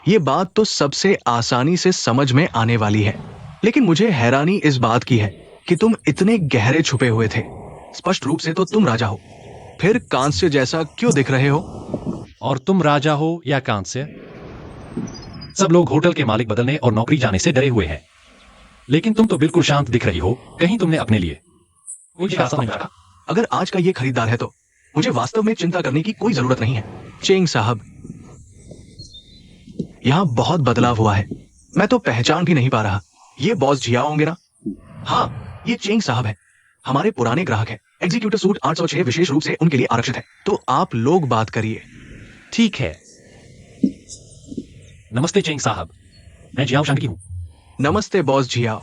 [SPEAKER 2] ये बात तो सबसे आसानी से समझ में आने वाली है, लेकिन मुझे हैरानी इस बात की है कि तुम इतने गहरे छुपे हुए थे। स्पष्ट रूप से तो तुम राजा हो, फिर कांस्य जैसा क्यों दिख रहे हो?
[SPEAKER 1] और तुम राजा हो या कांस्य, सब लोग होटल के मालिक बदलने और नौकरी जाने से डरे हुए हैं। लेकिन तुम तो बिल्कुल शांत दिख रही हो। कहीं तुमने अपने लिए कोई पैसा नहीं रखा।
[SPEAKER 2] अगर आज का ये खरीदार है तो मुझे वास्तव में चिंता करने की कोई जरूरत नहीं है। चेंग साहब, यहाँ बहुत बदलाव हुआ है, मैं तो पहचान भी नहीं पा रहा। ये बॉस जिया होंगे ना? हाँ, ये चेंग साहब है, हमारे पुराने ग्राहक हैं। एग्जीक्यूटिव सूट 806 विशेष रूप से उनके लिए आरक्षित है, तो आप लोग बात करिए।
[SPEAKER 1] ठीक है। नमस्ते चेंग साहब, मैं जियाओ शांकी हूँ।
[SPEAKER 2] नमस्ते बॉस जियाओ,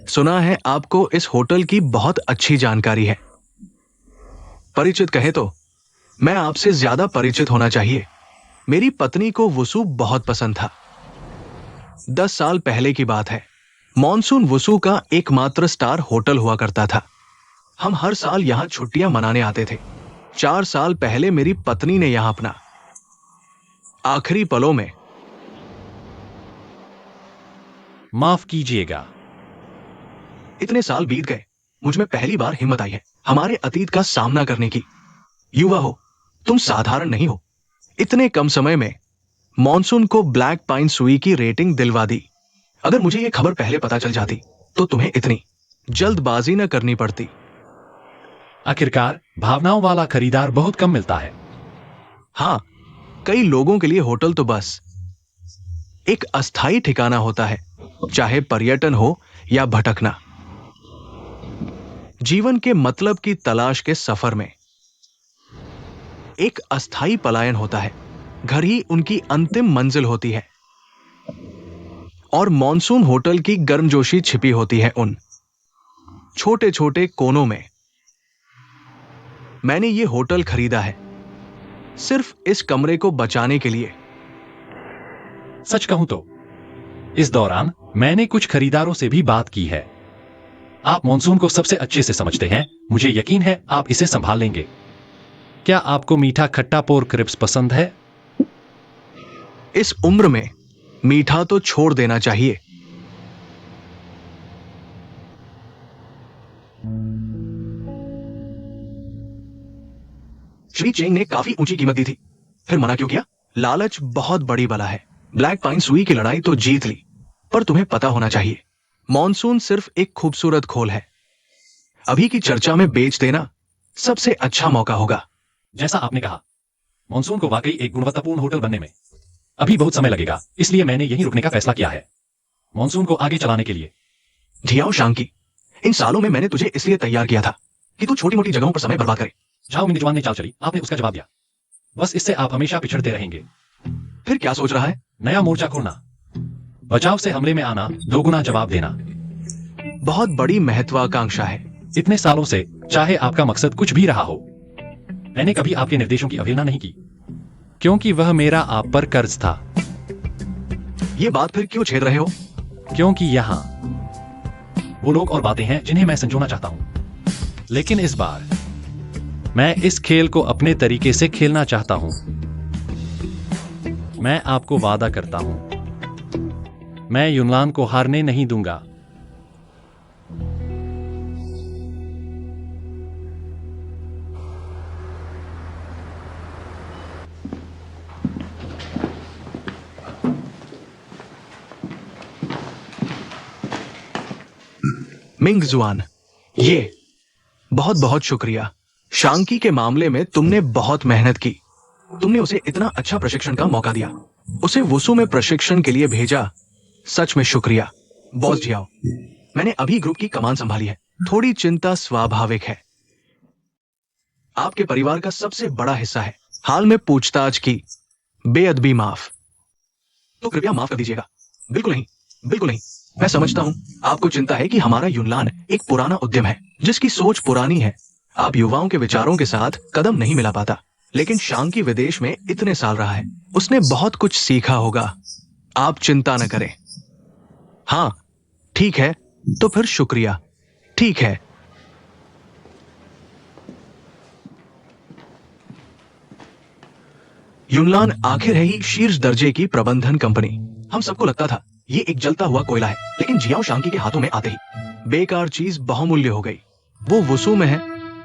[SPEAKER 2] सुना है आपको इस होटल की बहुत अच्छी जानकारी है। परिचित कहे तो मैं आपसे ज्यादा परिचित होना चाहिए। मेरी पत्नी को वुसू बहुत पसंद था। 10 साल पहले की बात है। मॉनसून वुसू का एकमात्र स्टार होटल हुआ करता था। हम हर साल यहां छुट्टियां मनाने आते थे। 4 साल पहले मेरी पत्नी ने यहां अपना आखिरी पलों में।
[SPEAKER 1] माफ कीजिएगा।
[SPEAKER 2] इतने साल बीत गए, मुझ में पहली बार हिम्मत आई है हमारे अतीत का सामना करने की। युवा हो, तुम साधारण नहीं हो। इतने कम समय में मॉनसून को ब्लैक पाइन सुई की रेटिंग दिलवा दी। अगर मुझे यह खबर पहले पता चल जाती तो तुम्हें इतनी जल्दबाजी न करनी पड़ती।
[SPEAKER 1] आखिरकार भावनाओं वाला खरीदार बहुत कम मिलता है।
[SPEAKER 2] हाँ, कई लोगों के लिए होटल तो बस एक अस्थायी ठिकाना होता है, चाहे पर्यटन हो या भटकना। जीवन के मतलब की तलाश के सफर में एक अस्थायी पलायन होता है। घर ही उनकी अंतिम मंजिल होती है और मॉनसून होटल की गर्मजोशी छिपी होती है उन छोटे छोटे कोनों में। मैंने ये होटल खरीदा है सिर्फ इस कमरे को बचाने के लिए।
[SPEAKER 1] सच कहूं तो इस दौरान मैंने कुछ खरीदारों से भी बात की है। आप मॉनसून को सबसे अच्छे से समझते हैं, मुझे यकीन है आप इसे संभाल लेंगे। क्या आपको मीठा खट्टा पोर्क रिब्स पसंद है?
[SPEAKER 2] इस उम्र में मीठा तो छोड़ देना चाहिए। श्री चेंग ने काफी ऊंची कीमत दी थी, फिर मना क्यों किया? लालच बहुत बड़ी बला है। ब्लैक पाइन सुई की लड़ाई तो जीत ली, पर तुम्हें पता होना चाहिए मॉनसून सिर्फ एक खूबसूरत खोल है। अभी की चर्चा में बेच देना सबसे अच्छा मौका होगा।
[SPEAKER 1] जैसा आपने कहा, मॉनसून को वाकई एक गुणवत्तापूर्ण होटल बनने में अभी बहुत समय लगेगा, इसलिए मैंने यहीं रुकने का फैसला किया है मॉनसून को आगे चलाने के लिए।
[SPEAKER 2] जियाओ शांकी, इन सालों में मैंने तुझे इसलिए तैयार किया था कि तू छोटी मोटी जगहों पर समय बर्बाद करे।
[SPEAKER 1] झाओ मिंग जवान ने चाल चली, आपने उसका जवाब दिया। बस इससे आप हमेशा पिछड़ते रहेंगे।
[SPEAKER 2] फिर क्या सोच रहा है?
[SPEAKER 1] नया मोर्चा खोलना, बचाव से हमले में आना, दोगुना जवाब देना।
[SPEAKER 2] बहुत बड़ी महत्वाकांक्षा है।
[SPEAKER 1] इतने सालों से चाहे आपका मकसद कुछ भी रहा हो, मैंने कभी आपके निर्देशों की अवहेलना नहीं की, क्योंकि वह मेरा आप पर कर्ज था।
[SPEAKER 2] ये बात फिर क्यों छेड़ रहे हो?
[SPEAKER 1] क्योंकि यहां वो लोग और बातें हैं जिन्हें मैं संजोना चाहता हूं, लेकिन इस बार मैं इस खेल को अपने तरीके से खेलना चाहता हूं। मैं आपको वादा करता हूं, मैं यूनान को हारने नहीं दूंगा।
[SPEAKER 2] मिंग जुआन, ये बहुत बहुत शुक्रिया। शांकी के मामले में तुमने बहुत मेहनत की। तुमने उसे इतना अच्छा प्रशिक्षण का मौका दिया, उसे वुसू में प्रशिक्षण के लिए भेजा। सच में शुक्रिया। बॉस जियाओ, मैंने अभी ग्रुप की कमान संभाली है। थोड़ी चिंता स्वाभाविक है। आपके परिवार का सबसे बड़ा हिस्सा है। हाल में पूछताछ की बेअदबी माफ, तो कृपया माफ कर दीजिएगा। बिल्कुल नहीं, बिल्कुल नहीं। मैं समझता हूं आपको चिंता है कि हमारा यूनान एक पुराना उद्यम है जिसकी सोच पुरानी है। आप युवाओं के विचारों के साथ कदम नहीं मिला पाता, लेकिन शांकी विदेश में इतने साल रहा है, उसने बहुत कुछ सीखा होगा। आप चिंता न करें। हाँ ठीक है, तो फिर शुक्रिया। ठीक है। यूनान आखिर है ही शीर्ष दर्जे की प्रबंधन कंपनी। हम सबको लगता था ये एक जलता हुआ कोयला है, लेकिन जियाओ शांकी के हाथों में आते ही बेकार चीज बहुमूल्य हो गई। वो वुसू में है,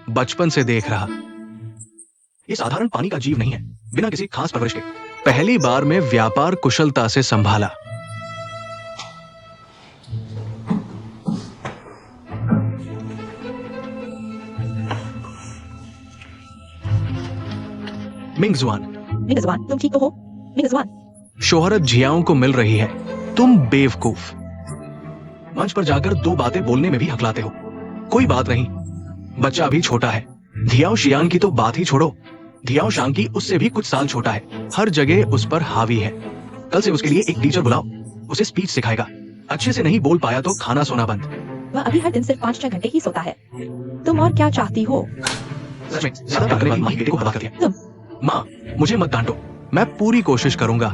[SPEAKER 2] बचपन से देख रहा। ये साधारण पानी का जीव नहीं है, बिना किसी खास परवरिश के। पहली बार में व्यापार कुशलता से संभाला। मिंग जुआन,
[SPEAKER 4] मिंग जवान, तुम ठीक तो हो? मिंग जवान,
[SPEAKER 2] शोहरत झियाओं को मिल रही है, तुम बेवकूफ। मंच पर जाकर 2 बातें बोलने में भी हकलाते हो। कोई बात नहीं, बच्चा अभी छोटा है। धियाओ शियान की तो बात ही छोड़ो, धियाओ शांकी उससे भी कुछ साल छोटा है। हर जगह उस पर हावी है। कल से उसके लिए एक टीचर बुलाओ, उसे स्पीच सिखाएगा। अच्छे से नहीं बोल पाया तो खाना सोना बंद।
[SPEAKER 4] वह अभी हर दिन सिर्फ 5-6 घंटे ही सोता है। तुम और क्या चाहती हो?
[SPEAKER 2] सच में ज्यादा ताकत वाली माँ ही बेटे को बर्बाद कर दिया।
[SPEAKER 4] तुम
[SPEAKER 2] माँ, मुझे मत डांटो, मैं पूरी कोशिश करूंगा।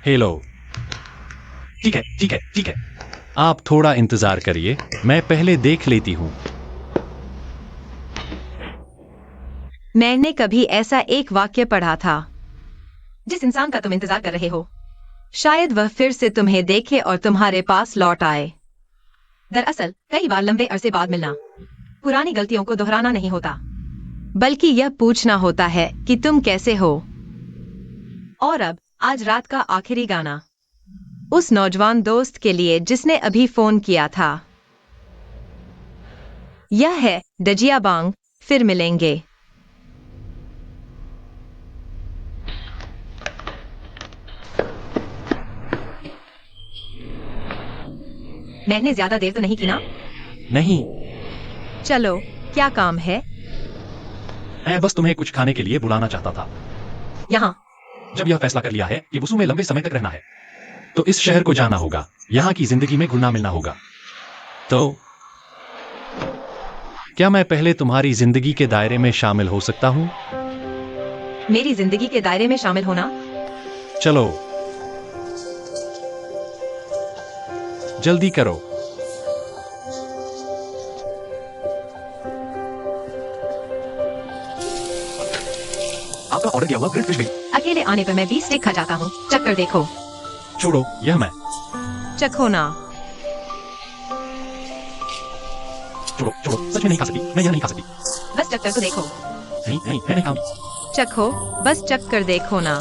[SPEAKER 1] हेलो। ठीक है ठीक है ठीक है, आप थोड़ा इंतजार करिए, मैं पहले देख लेती हूँ।
[SPEAKER 3] मैंने कभी ऐसा एक वाक्य पढ़ा था, जिस इंसान का तुम इंतजार कर रहे हो, शायद वह फिर से तुम्हें देखे और तुम्हारे पास लौट आए। दरअसल कई बार लंबे अरसे बाद मिलना पुरानी गलतियों को दोहराना नहीं होता, बल्कि यह पूछना होता है कि तुम कैसे हो। और अब आज रात का आखिरी गाना उस नौजवान दोस्त के लिए जिसने अभी फोन किया था। यह है डजिया बांग, फिर मिलेंगे। मैंने ज्यादा देर तो नहीं की ना?
[SPEAKER 1] नहीं,
[SPEAKER 3] चलो, क्या काम है?
[SPEAKER 1] मैं बस तुम्हें कुछ खाने के लिए बुलाना चाहता था।
[SPEAKER 3] यहाँ
[SPEAKER 1] जब यह फैसला कर लिया है कि वुसू में लंबे समय तक रहना है, तो इस शहर को जाना होगा, यहाँ की जिंदगी में घुलना मिलना होगा। तो क्या मैं पहले तुम्हारी जिंदगी के दायरे में शामिल हो सकता हूँ?
[SPEAKER 3] मेरी जिंदगी के दायरे में शामिल होना?
[SPEAKER 1] चलो, जल्दी करो।
[SPEAKER 2] आपका ऑर्डर किया हुआ ग्रिल्ड फिश बिल।
[SPEAKER 3] अकेले आने पर मैं 20 स्टिक खा जाता हूँ। चक्कर देखो।
[SPEAKER 1] छोड़ो, यह मैं।
[SPEAKER 3] चखो ना।
[SPEAKER 1] छोड़ो छोड़ो, सच में नहीं खा सकती, मैं यह नहीं खा सकती।
[SPEAKER 3] बस चक्कर तो देखो।
[SPEAKER 1] नहीं नहीं, मैं नहीं खाऊंगी।
[SPEAKER 3] चखो, बस चक्कर देखो ना।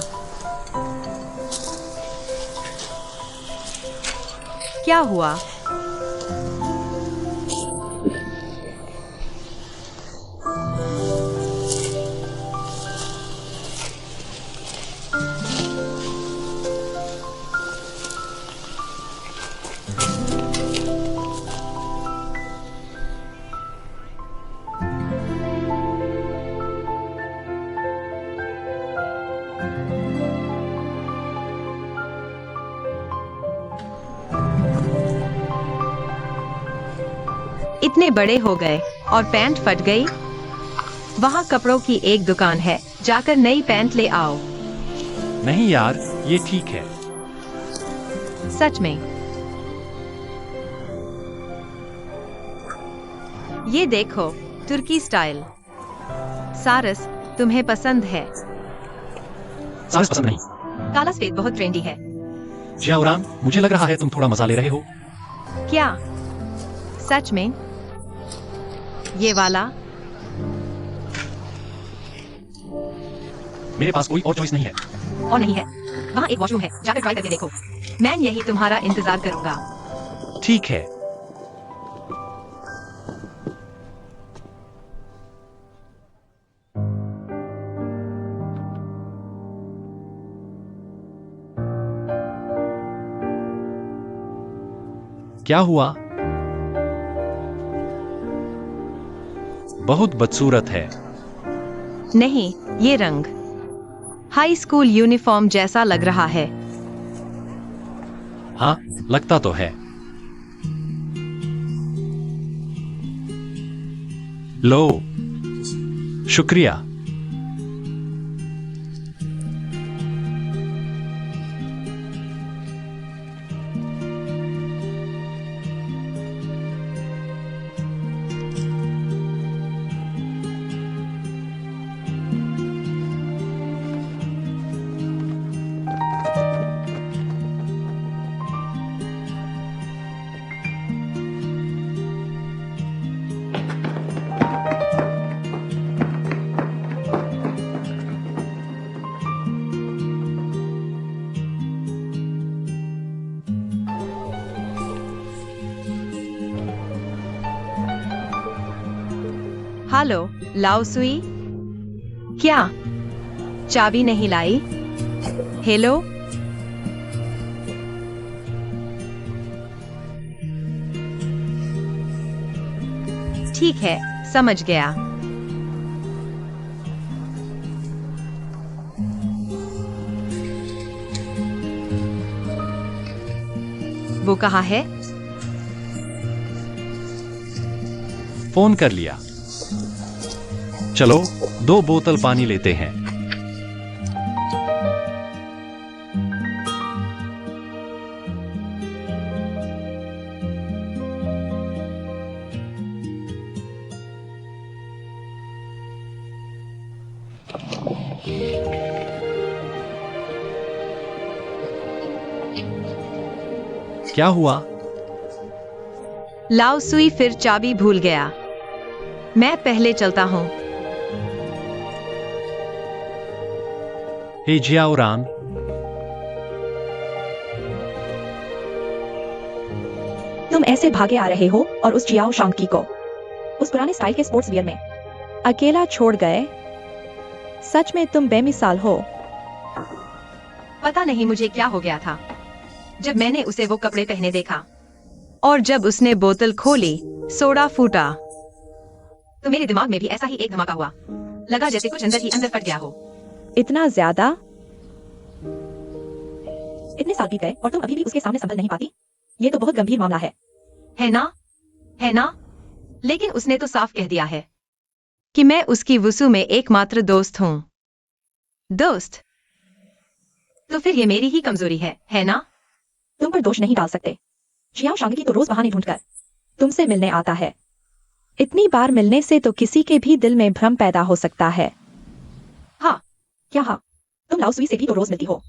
[SPEAKER 3] क्या हुआ? इतने बड़े हो गए और पैंट फट गई। वहाँ कपड़ों की एक दुकान है, जाकर नई पैंट ले आओ।
[SPEAKER 1] नहीं यार, ये ठीक है।
[SPEAKER 3] सच में? ये देखो, तुर्की स्टाइल। सारस, तुम्हें पसंद है?
[SPEAKER 1] सारस पसंद नहीं।
[SPEAKER 3] काला सफेद बहुत ट्रेंडी है।
[SPEAKER 1] जियाउरान, मुझे लग रहा है तुम थोड़ा मजा ले रहे हो।
[SPEAKER 3] क्या सच में? ये वाला?
[SPEAKER 1] मेरे पास कोई और चॉइस नहीं है।
[SPEAKER 3] और नहीं है? वहाँ एक वॉशरूम है, जाकर ट्राई करके देखो। मैं यही तुम्हारा इंतजार करूंगा।
[SPEAKER 1] ठीक है। क्या हुआ? बहुत बदसूरत है।
[SPEAKER 3] नहीं, ये रंग हाई स्कूल यूनिफॉर्म जैसा लग रहा है।
[SPEAKER 1] हाँ, लगता तो है। लो, शुक्रिया।
[SPEAKER 3] हेलो लाओ सुई, क्या चाबी नहीं लाई? हेलो, ठीक है, समझ गया। वो कहाँ है?
[SPEAKER 1] फोन कर लिया। चलो 2 बोतल पानी लेते हैं। क्या हुआ?
[SPEAKER 3] लाओ सुई फिर चाबी भूल गया। मैं पहले चलता हूँ।
[SPEAKER 1] हे जियाओरान,
[SPEAKER 4] तुम ऐसे भागे आ रहे हो और उस जियाओ शांकी को उस पुराने स्टाइल के स्पोर्ट्स वियर में अकेला छोड़ गए। सच में तुम बेमिसाल हो।
[SPEAKER 3] पता नहीं मुझे क्या हो गया था जब मैंने उसे वो कपड़े पहने देखा, और जब उसने बोतल खोली, सोडा फूटा तो मेरे दिमाग में भी ऐसा ही एक धमाका हुआ। लगा जैसे कुछ अंदर ही अंदर फट गया हो।
[SPEAKER 4] इतना ज्यादा? इतने साल बीत गए और तुम अभी भी उसके सामने संभल नहीं पाती? ये तो बहुत गंभीर मामला है।
[SPEAKER 3] है ना? है ना? लेकिन उसने तो साफ कह दिया है कि मैं उसकी वुसू में एकमात्र दोस्त हूँ। दोस्त? तो फिर ये मेरी ही कमजोरी है ना?
[SPEAKER 4] तुम पर दोष नहीं डाल सकते। जियाओ शांकी तो रोज बहाने ढूंढकर तुमसे मिलने आता है। इतनी बार मिलने से तो किसी के भी दिल में भ्रम पैदा हो सकता है।
[SPEAKER 3] हाँ।
[SPEAKER 4] क्या हाँ? तुम लाओ सुई से भी तो रोज मिलती हो।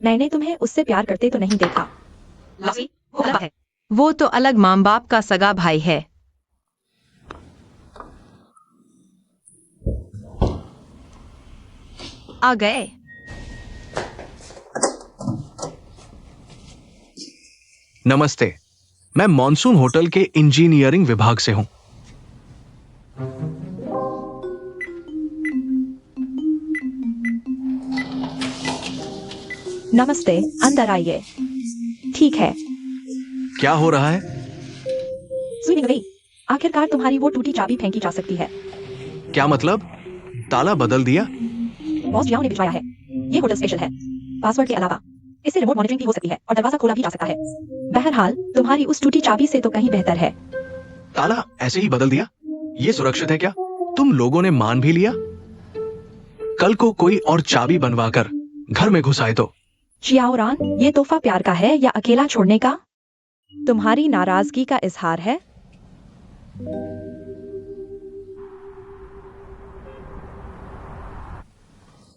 [SPEAKER 4] मैंने तुम्हें उससे प्यार करते तो नहीं देखा।
[SPEAKER 3] लाओ, वो अलग बात है। वो तो अलग माँ बाप का सगा भाई है। आ गए।
[SPEAKER 2] नमस्ते, मैं मॉनसून होटल के इंजीनियरिंग विभाग से हूं।
[SPEAKER 4] नमस्ते, अंदर आइए। ठीक है।
[SPEAKER 2] क्या हो रहा है?
[SPEAKER 4] सुई निकल गई। आखिरकार तुम्हारी वो टूटी चाबी फेंकी जा सकती है।
[SPEAKER 2] क्या मतलब? ताला बदल दिया?
[SPEAKER 4] बॉस जियाओ ने भिजवाया है। ये होटल स्पेशल है। पासवर्ड के अलावा इससे रिमोट मॉनिटरिंग भी हो सकती है और दरवाजा खोला भी जा सकता है। बहरहाल तुम्हारी उस टूटी चाबी से तो कहीं बेहतर है।
[SPEAKER 2] ताला ऐसे ही बदल दिया? ये सुरक्षित है क्या? तुम लोगों ने मान भी लिया? कल को कोई और चाबी बनवाकर घर में घुस आए तो?
[SPEAKER 4] जियाओरान, ये तोहफा प्यार का है या अकेला छोड़ने का? तुम्हारी नाराजगी का इजहार है?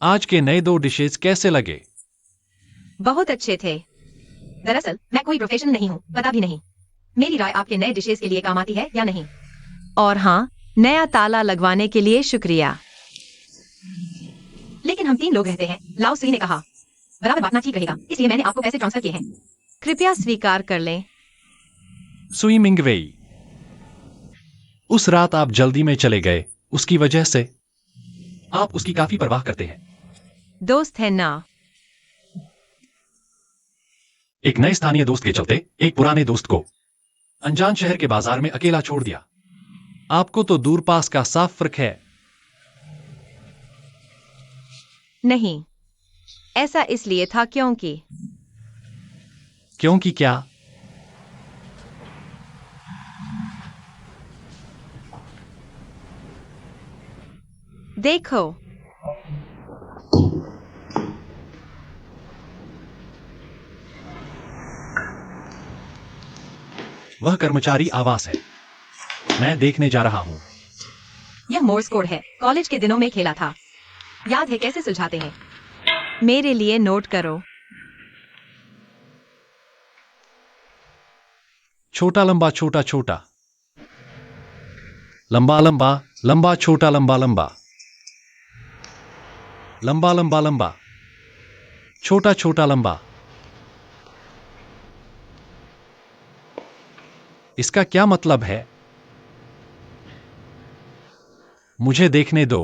[SPEAKER 1] आज के नए 2 डिशेस कैसे लगे?
[SPEAKER 3] बहुत अच्छे थे। दरअसल मैं कोई प्रोफेशनल नहीं हूँ, पता भी नहीं। मेरी राय आपके नए डिशेस के लिए काम आती है या नहीं। और हाँ, नया ताला लगवाने के लिए शुक्रिया। लेकिन हम 3 लोग रहते हैं, लाओ सुई ने कहा। बराबर बांटना ठीक रहेगा, इसलिए मैंने आपको पैसे ट्रांसफर किए हैं। कृपया स्वीकार कर लें।
[SPEAKER 1] सुई मिंगवेई, उस रात आप जल्दी में चले गए, उसकी वजह से। आप उसकी काफी परवाह करते हैं।
[SPEAKER 3] दोस्त है ना?
[SPEAKER 1] एक नए स्थानीय दोस्त के चलते एक पुराने दोस्त को अनजान शहर के बाजार में अकेला छोड़ दिया। आपको तो दूर पास का साफ फर्क है।
[SPEAKER 3] नहीं, ऐसा इसलिए था क्योंकि
[SPEAKER 1] क्या?
[SPEAKER 3] देखो,
[SPEAKER 1] वह कर्मचारी आवास है। मैं देखने जा रहा हूं।
[SPEAKER 3] यह मोर्स कोड है, कॉलेज के दिनों में खेला था। याद है कैसे सुलझाते हैं? मेरे लिए नोट करो।
[SPEAKER 1] छोटा लंबा छोटा छोटा, लंबा लंबा लंबा छोटा लंबा लंबा, लंबा लंबा लंबा छोटा छोटा लंबा। इसका क्या मतलब है? मुझे देखने दो।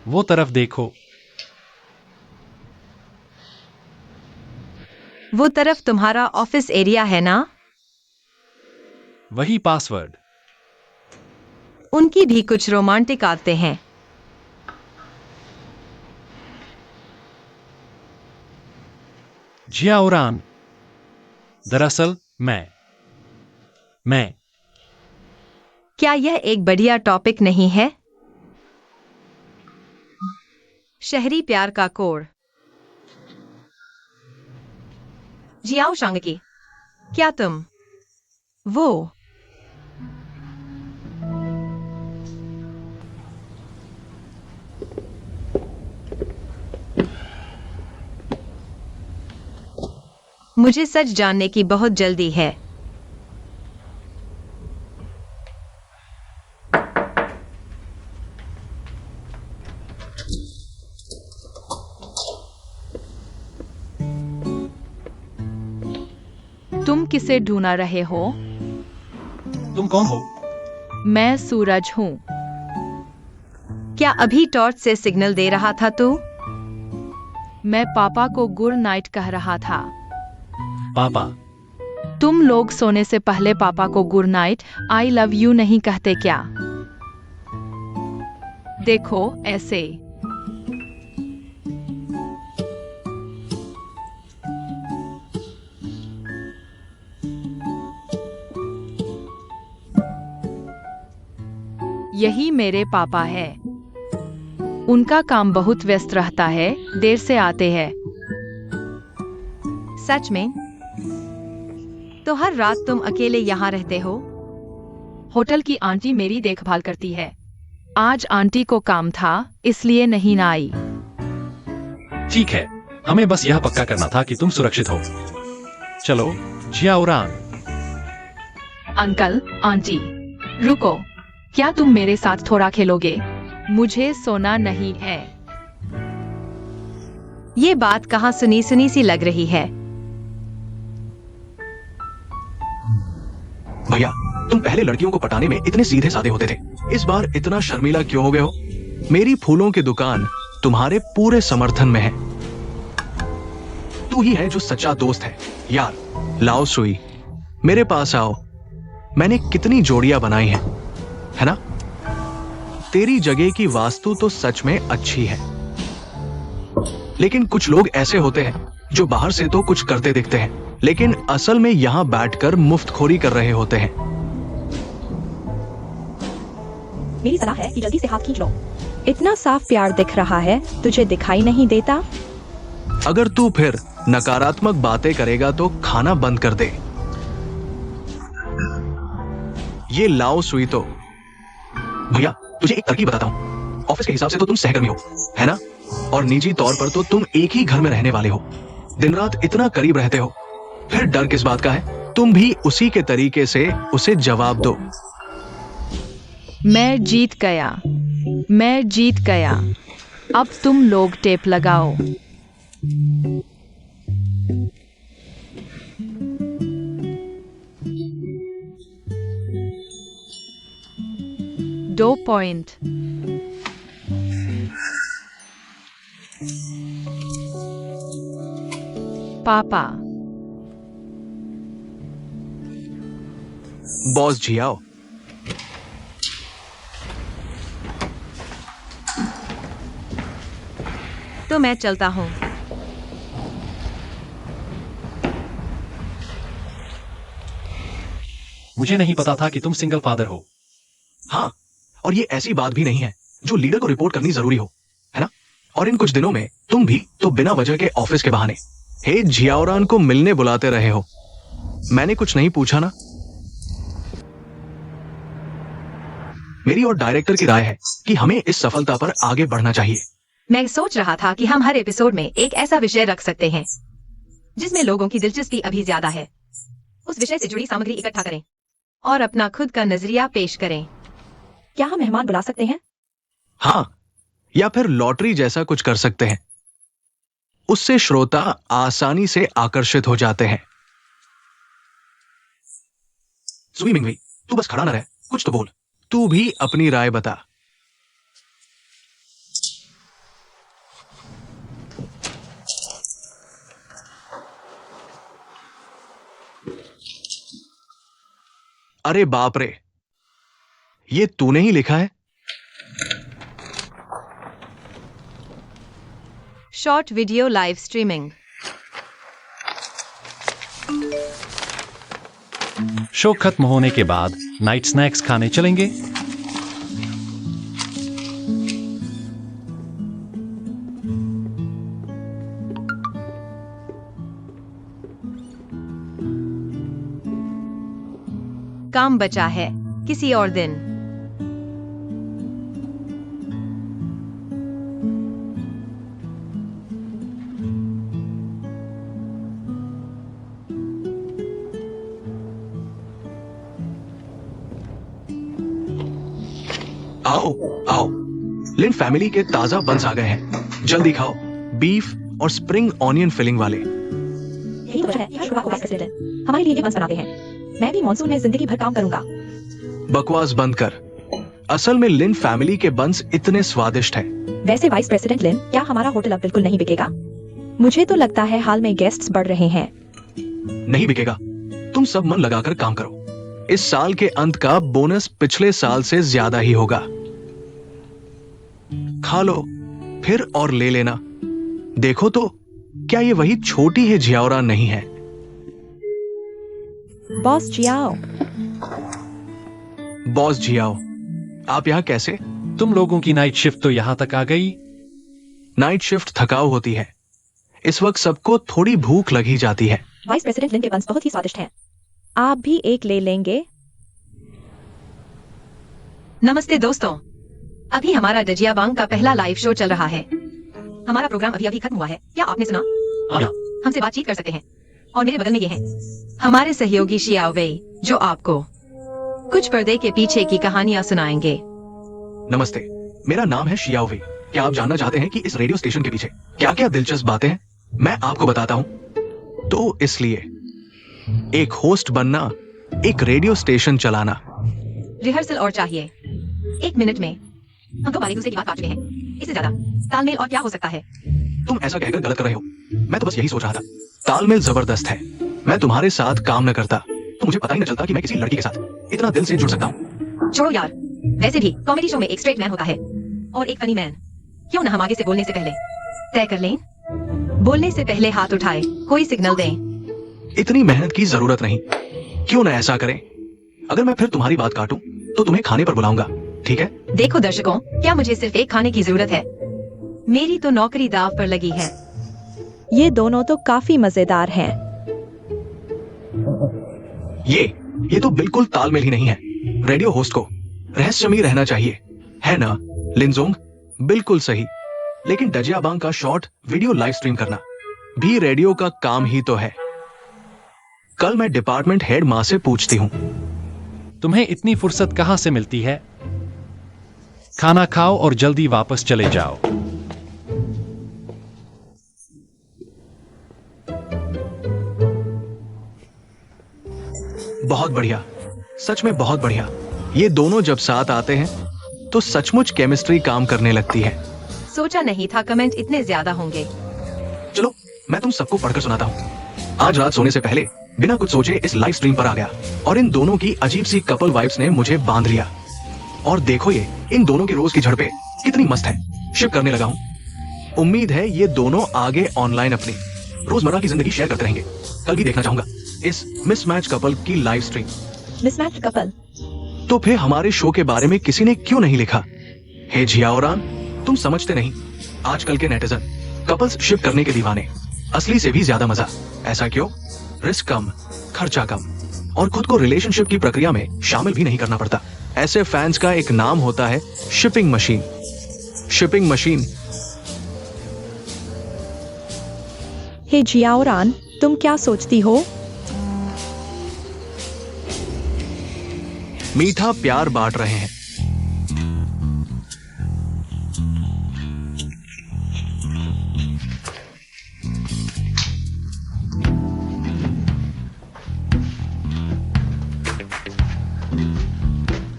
[SPEAKER 1] वो तरफ देखो।
[SPEAKER 3] वो तरफ तुम्हारा ऑफिस एरिया है ना?
[SPEAKER 1] वही पासवर्ड।
[SPEAKER 3] उनकी भी कुछ रोमांटिक आते हैं।
[SPEAKER 1] जियाउरान, दरअसल मैं
[SPEAKER 3] क्या यह एक बढ़िया टॉपिक नहीं है? शहरी प्यार का कोड। जियाओ शांगकी, क्या तुम वो मुझे सच जानने की बहुत जल्दी है।
[SPEAKER 5] तुम किसे ढूंढ रहे हो?
[SPEAKER 1] तुम कौन हो?
[SPEAKER 5] मैं सूरज हूँ।
[SPEAKER 3] क्या अभी टॉर्च से सिग्नल दे रहा था तू?
[SPEAKER 5] मैं पापा को गुड नाइट कह रहा था।
[SPEAKER 1] पापा।
[SPEAKER 5] तुम लोग सोने से पहले पापा को good night, I love you नहीं कहते क्या? देखो ऐसे। यही मेरे पापा है। उनका काम बहुत व्यस्त रहता है, देर से आते हैं।
[SPEAKER 3] सच में? तो हर रात तुम अकेले यहाँ रहते हो?
[SPEAKER 5] होटल की आंटी मेरी देखभाल करती है। आज आंटी को काम था, इसलिए नहीं ना आई।
[SPEAKER 1] ठीक है, हमें बस यह पक्का करना था कि तुम सुरक्षित हो। चलो जियाउरान।
[SPEAKER 5] अंकल, आंटी, रुको। क्या तुम मेरे साथ थोड़ा खेलोगे? मुझे सोना नहीं है।
[SPEAKER 3] ये बात कहाँ सुनी सुनी सी लग रही है।
[SPEAKER 2] भैया, तुम पहले लड़कियों को पटाने में इतने सीधे साधे होते थे, इस बार इतना शर्मीला क्यों हो गए हो? मेरी फूलों की दुकान तुम्हारे पूरे समर्थन में है। तू ही है जो सच्चा दोस्त है यार। लाओ सुई, मेरे पास आओ। मैंने कितनी जोड़ियां बनाई हैं, है ना? तेरी जगह की वास्तु तो सच में अच्छी है, लेकिन कुछ लोग ऐसे होते हैं जो बाहर से तो कुछ करते दिखते हैं, लेकिन असल में यहां बैठकर मुफ्तखोरी कर रहे होते हैं।
[SPEAKER 4] मेरी सलाह है कि जल्दी से हाथ खींच लो। इतना साफ प्यार दिख रहा है, तुझे दिखाई नहीं देता?
[SPEAKER 2] अगर तू फिर नकारात्मक बातें करेगा तो खाना बंद कर दे। ये लाओ सुई तो। भैया, तुझे एक तरकीब बताता हूँ। ऑफिस के हिसाब से तो तुम सहकर्मी हो, है ना? और निजी तौर पर तो तुम एक ही घर में रहने वाले हो, दिन रात इतना करीब रहते हो, फिर डर किस बात का है? तुम भी उसी के तरीके से उसे जवाब दो।
[SPEAKER 5] मैं जीत गया। मैं जीत गया। अब तुम लोग टेप लगाओ। दो पॉइंट। पापा।
[SPEAKER 2] बॉस जी आओ।
[SPEAKER 3] तो मैं चलता हूँ।
[SPEAKER 1] मुझे नहीं पता था कि तुम सिंगल फादर हो।
[SPEAKER 2] हाँ, और ये ऐसी बात भी नहीं है जो लीडर को रिपोर्ट करनी जरूरी हो, है ना? और इन कुछ दिनों में तुम भी तो बिना वजह के ऑफिस के बहाने हे जियाउरान को मिलने बुलाते रहे हो। मैंने कुछ नहीं पूछा ना? मेरी और डायरेक्टर की राय है कि हमें इस सफलता पर आगे बढ़ना चाहिए।
[SPEAKER 3] मैं सोच रहा था कि हम हर एपिसोड में एक ऐसा विषय रख सकते हैं जिसमें लोगों की दिलचस्पी अभी ज्यादा है। उस विषय से जुड़ी सामग्री इकट्ठा करें और अपना खुद का नजरिया पेश करें।
[SPEAKER 4] क्या हम मेहमान बुला सकते हैं?
[SPEAKER 2] हाँ, या फिर लॉटरी जैसा कुछ कर सकते हैं। उससे श्रोता आसानी से आकर्षित हो जाते हैं। स्वीमिंग भी, तू बस खड़ा ना रह, कुछ तो बोल। तू भी अपनी राय बता। अरे बाप रे, ये तूने ही लिखा है?
[SPEAKER 3] Short video live streaming.
[SPEAKER 1] Show खत्म होने के बाद नाइट स्नैक्स खाने चलेंगे।
[SPEAKER 3] काम बचा है, किसी और दिन।
[SPEAKER 2] आओ आओ, लिन फैमिली के ताजा बंस आ गए हैं। जल्दी खाओ, बीफ और स्प्रिंग ऑनियन फिलिंग वाले।
[SPEAKER 4] यही तो वजह है कि हर शुक्रवार को वाइस प्रेसिडेंट हमारे लिए ये बंस बनाते हैं। मैं भी मॉनसून में जिंदगी भर काम करूंगा।
[SPEAKER 2] बकवास बंद कर। असल में लिन फैमिली के बंस इतने स्वादिष्ट हैं।
[SPEAKER 4] वैसे वाइस प्रेसिडेंट लिन, क्या हमारा होटल अब बिल्कुल नहीं बिकेगा? मुझे तो लगता है हाल में गेस्ट्स बढ़ रहे हैं।
[SPEAKER 2] नहीं बिकेगा। तुम सब मन लगाकर काम करो। इस साल के अंत का बोनस पिछले साल से ज्यादा ही होगा। खा लो, फिर और ले लेना। देखो तो, क्या ये वही छोटी है जियाओरा नहीं है?
[SPEAKER 4] बॉस जियाओ।
[SPEAKER 2] बॉस जियाओ, आप यहाँ कैसे?
[SPEAKER 1] तुम लोगों की नाइट शिफ्ट तो यहां तक आ गई।
[SPEAKER 2] नाइट शिफ्ट थकाऊ होती है। इस वक्त सबको थोड़ी भूख लगी जाती है।
[SPEAKER 4] वाइस प्रेसिडेंट लिन के बंस बहुत ही स्वादिष्ट हैं। आप भी एक ले लेंगे?
[SPEAKER 3] नमस्ते दोस्तों, अभी हमारा डजियाबांग का पहला लाइव शो चल रहा है। हमारा प्रोग्राम अभी अभी खत्म हुआ है। क्या आपने सुना?
[SPEAKER 1] हाँ।
[SPEAKER 3] हमसे बातचीत कर सकते हैं। और मेरे बगल में ये हैं हमारे सहयोगी शियाओ वेई, जो आपको कुछ पर्दे के पीछे की कहानियां सुनाएंगे।
[SPEAKER 2] नमस्ते, मेरा नाम है शियाओ वे। क्या आप जानना चाहते हैं कि इस रेडियो स्टेशन के पीछे क्या क्या दिलचस्प बातें हैं? मैं आपको बताता हूँ। तो इसलिए एक होस्ट बनना, एक रेडियो स्टेशन चलाना।
[SPEAKER 3] रिहर्सल और चाहिए। 1 मिनट में हम तो बारीक दूसरे की बात काट चुके हैं। इससे ज्यादा तालमेल और क्या हो सकता है?
[SPEAKER 2] तुम ऐसा कहकर गलत कर रहे हो। मैं तो बस यही सोच रहा था। तालमेल जबरदस्त है। मैं तुम्हारे साथ काम न करता तो मुझे पता ही न चलता कि मैं किसी लड़की के साथ इतना दिल से जुड़ सकता हूँ।
[SPEAKER 3] छोड़ो यार, वैसे भी कॉमेडी शो में एक स्ट्रेट मैन होता है और एक फनी मैन। क्यों ना हम आगे से बोलने से पहले तय कर लें? बोलने से पहले हाथ उठाए, कोई सिग्नल दें।
[SPEAKER 2] इतनी मेहनत की जरूरत नहीं। क्यों ना ऐसा करें? अगर मैं फिर तुम्हारी बात काटूं तो तुम्हें खाने पर बुलाऊंगा, ठीक है?
[SPEAKER 3] देखो दर्शकों, क्या मुझे सिर्फ एक खाने की जरूरत है? मेरी तो नौकरी दाव पर लगी है।
[SPEAKER 4] ये दोनों तो काफी मजेदार हैं।
[SPEAKER 2] ये तो बिल्कुल तालमेल ही नहीं है। रेडियो होस्ट को रहस्यमयी रहना चाहिए, है ना लिनजोंग? बिल्कुल सही। लेकिन डजियाबांग का शॉर्ट वीडियो लाइव स्ट्रीम करना भी रेडियो का काम ही तो है। कल मैं डिपार्टमेंट हेड माँ से पूछती हूँ।
[SPEAKER 1] तुम्हें इतनी फुर्सत कहां से मिलती है? खाना खाओ और जल्दी वापस चले जाओ।
[SPEAKER 2] बहुत बढ़िया, सच में बहुत बढ़िया। ये दोनों जब साथ आते हैं तो सचमुच केमिस्ट्री काम करने लगती है।
[SPEAKER 3] सोचा नहीं था कमेंट इतने ज्यादा होंगे।
[SPEAKER 2] चलो मैं तुम सबको पढ़कर सुनाता हूँ। आज रात सोने से पहले बिना कुछ सोचे इस लाइव स्ट्रीम पर आ गया और इन दोनों की अजीब सी कपल वाइब्स ने मुझे बांध लिया। और देखो ये इन दोनों की रोज की झड़पें कितनी मस्त है। शिप करने लगा हूँ। उम्मीद है ये दोनों आगे ऑनलाइन अपनी रोजमर्रा की जिंदगी शेयर करते रहेंगे। कल भी देखना चाहूंगा इस मिसमैच कपल की लाइव स्ट्रीम।
[SPEAKER 4] Mismatch couple?
[SPEAKER 2] तो फिर हमारे शो के बारे में किसी ने क्यों नहीं लिखा? हे जियाओरान, तुम समझते नहीं। आजकल के नेटिजन कपल्स शिप करने के दीवाने। असली से भी ज्यादा मजा। ऐसा क्यों? रिस्क कम, खर्चा कम और खुद को रिलेशनशिप की प्रक्रिया में शामिल भी नहीं करना पड़ता। ऐसे फैंस का एक नाम होता है shipping machine. Shipping machine.
[SPEAKER 4] Hey Jiaoran, तुम क्या सोचती हो?
[SPEAKER 2] मीठा प्यार बांट रहे हैं।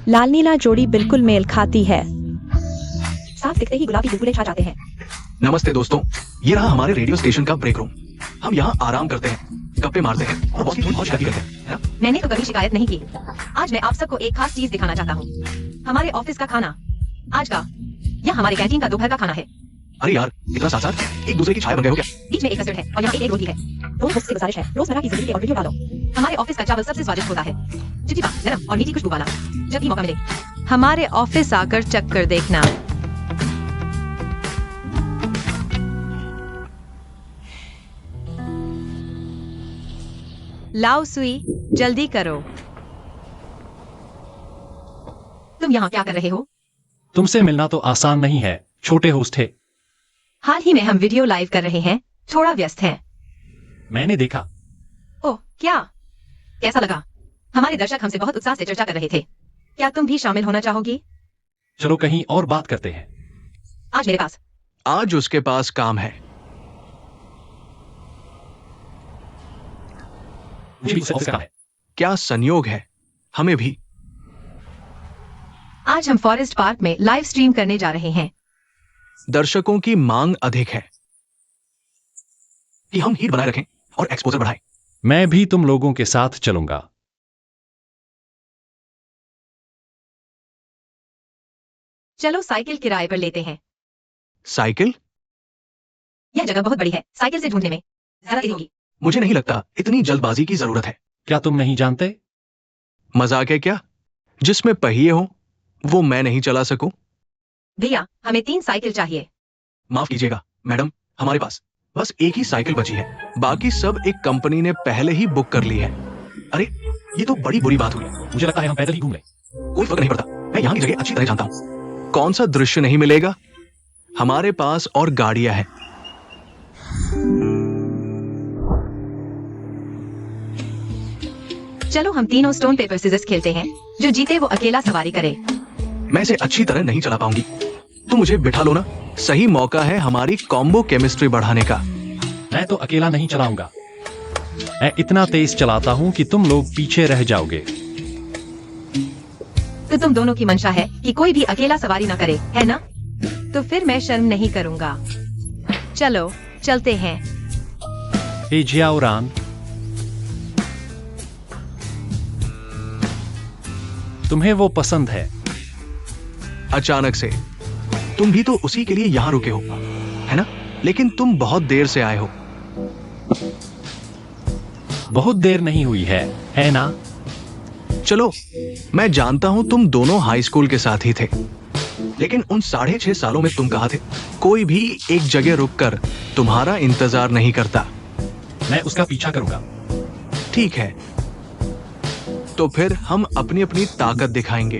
[SPEAKER 4] लाल नीला जोड़ी बिल्कुल मेल खाती है। साफ दिखते ही गुलाबी बुलबुले छा जाते हैं।
[SPEAKER 2] नमस्ते दोस्तों, ये रहा हमारे रेडियो स्टेशन का ब्रेक रूम। हम यहाँ आराम करते हैं, गप्पे मारते हैं और बॉस की थोड़ी बहुत शिकायत करते हैं, है ना?
[SPEAKER 3] मैंने तो कभी शिकायत नहीं की। आज मैं आप सबको एक खास चीज दिखाना चाहता हूँ। हमारे ऑफिस का खाना आज का, यह हमारे कैंटीन का दोपहर का खाना है।
[SPEAKER 2] अरे यार, इतना साथ साथ एक दूसरे की छाया बन गए हो क्या?
[SPEAKER 3] बीच में एक रेस्टोरेंट है और यहाँ एक रोटी है।
[SPEAKER 4] रोज मुझसे गुजारिश है, रोजमर्रा की जिंदगी के और वीडियो डालो।
[SPEAKER 3] हमारे ऑफिस का चावल सबसे स्वादिष्ट होता है, चिपचिपा, नरम और मीठी खुशबू वाला। जब भी मौका मिले हमारे ऑफिस आकर चक्कर देखना। लाओ सुई, जल्दी करो। तुम यहाँ क्या कर रहे हो?
[SPEAKER 1] तुमसे मिलना तो आसान नहीं है, छोटे होस्ट थे।
[SPEAKER 3] हाल ही में हम वीडियो लाइव कर रहे हैं, थोड़ा व्यस्त हैं।
[SPEAKER 1] मैंने देखा।
[SPEAKER 3] ओह, क्या? कैसा लगा? हमारे दर्शक हमसे बहुत उत्साह से चर्चा कर रहे थे। क्या तुम भी शामिल होना चाहोगी?
[SPEAKER 1] चलो कहीं और बात करते हैं।
[SPEAKER 3] आज
[SPEAKER 2] उसके पास काम है।
[SPEAKER 1] मुझे भी उससे काम है।
[SPEAKER 2] क्या संयोग है, हमें भी।
[SPEAKER 3] आज हम फॉरेस्ट पार्क में लाइव स्ट्रीम करने जा रहे हैं।
[SPEAKER 2] दर्शकों की मांग अधिक है कि हम हीट बनाए रखें और एक्सपोजर बढ़ाएं।
[SPEAKER 1] मैं भी तुम लोगों के साथ चलूंगा।
[SPEAKER 3] चलो साइकिल किराए पर लेते हैं।
[SPEAKER 2] साइकिल?
[SPEAKER 3] यह जगह बहुत बड़ी है, साइकिल से ढूंढने में ज्यादा देर होगी।
[SPEAKER 2] मुझे नहीं लगता इतनी जल्दबाजी की जरूरत है।
[SPEAKER 1] क्या तुम नहीं जानते?
[SPEAKER 2] मजाक है क्या? जिसमें पहिए हो वो मैं नहीं चला सकूं?
[SPEAKER 3] भैया, हमें 3 साइकिल चाहिए।
[SPEAKER 2] माफ कीजिएगा मैडम, हमारे पास बस एक ही साइकिल बची है। बाकी सब एक कंपनी ने पहले ही बुक कर ली है। अरे, ये तो बड़ी बुरी बात हुई।
[SPEAKER 1] मुझे लगता है हम पैदल ही घूम लें।
[SPEAKER 2] कोई फर्क नहीं पड़ता, मैं यहाँ की जगह अच्छी तरह जानता हूँ। कौन सा दृश्य नहीं मिलेगा? हमारे पास और गाड़ियां हैं।
[SPEAKER 3] चलो हम तीनों स्टोन पेपर सीजर्स खेलते हैं। जो जीते वो अकेला सवारी करे।
[SPEAKER 2] मैं इसे अच्छी तरह नहीं चला पाऊंगी, तो मुझे बिठा लो ना। सही मौका है हमारी कॉम्बो केमिस्ट्री बढ़ाने का।
[SPEAKER 1] मैं तो अकेला नहीं चलाऊंगा। मैं इतना तेज चलाता हूँ कि तुम लोग पीछे रह जाओगे।
[SPEAKER 3] तो तुम दोनों की मंशा है कि कोई भी अकेला सवारी ना करे, है ना? तो फिर मैं शर्म नहीं करूंगा। चलो चलते हैं।
[SPEAKER 1] हे जियाउरान, तुम्हें वो पसंद है?
[SPEAKER 2] अचानक से तुम भी तो उसी के लिए यहाँ रुके हो, है ना? लेकिन तुम बहुत देर से आए हो।
[SPEAKER 1] बहुत देर नहीं हुई है ना?
[SPEAKER 2] चलो, मैं जानता हूं तुम दोनों हाई स्कूल के साथ ही थे, लेकिन उन 6.5 सालों में तुम कहाँ थे? कोई भी एक जगह रुककर तुम्हारा इंतजार नहीं करता।
[SPEAKER 1] मैं उसका पीछा करूंगा।
[SPEAKER 2] ठीक है, तो फिर हम अपनी अपनी ताकत दिखाएंगे।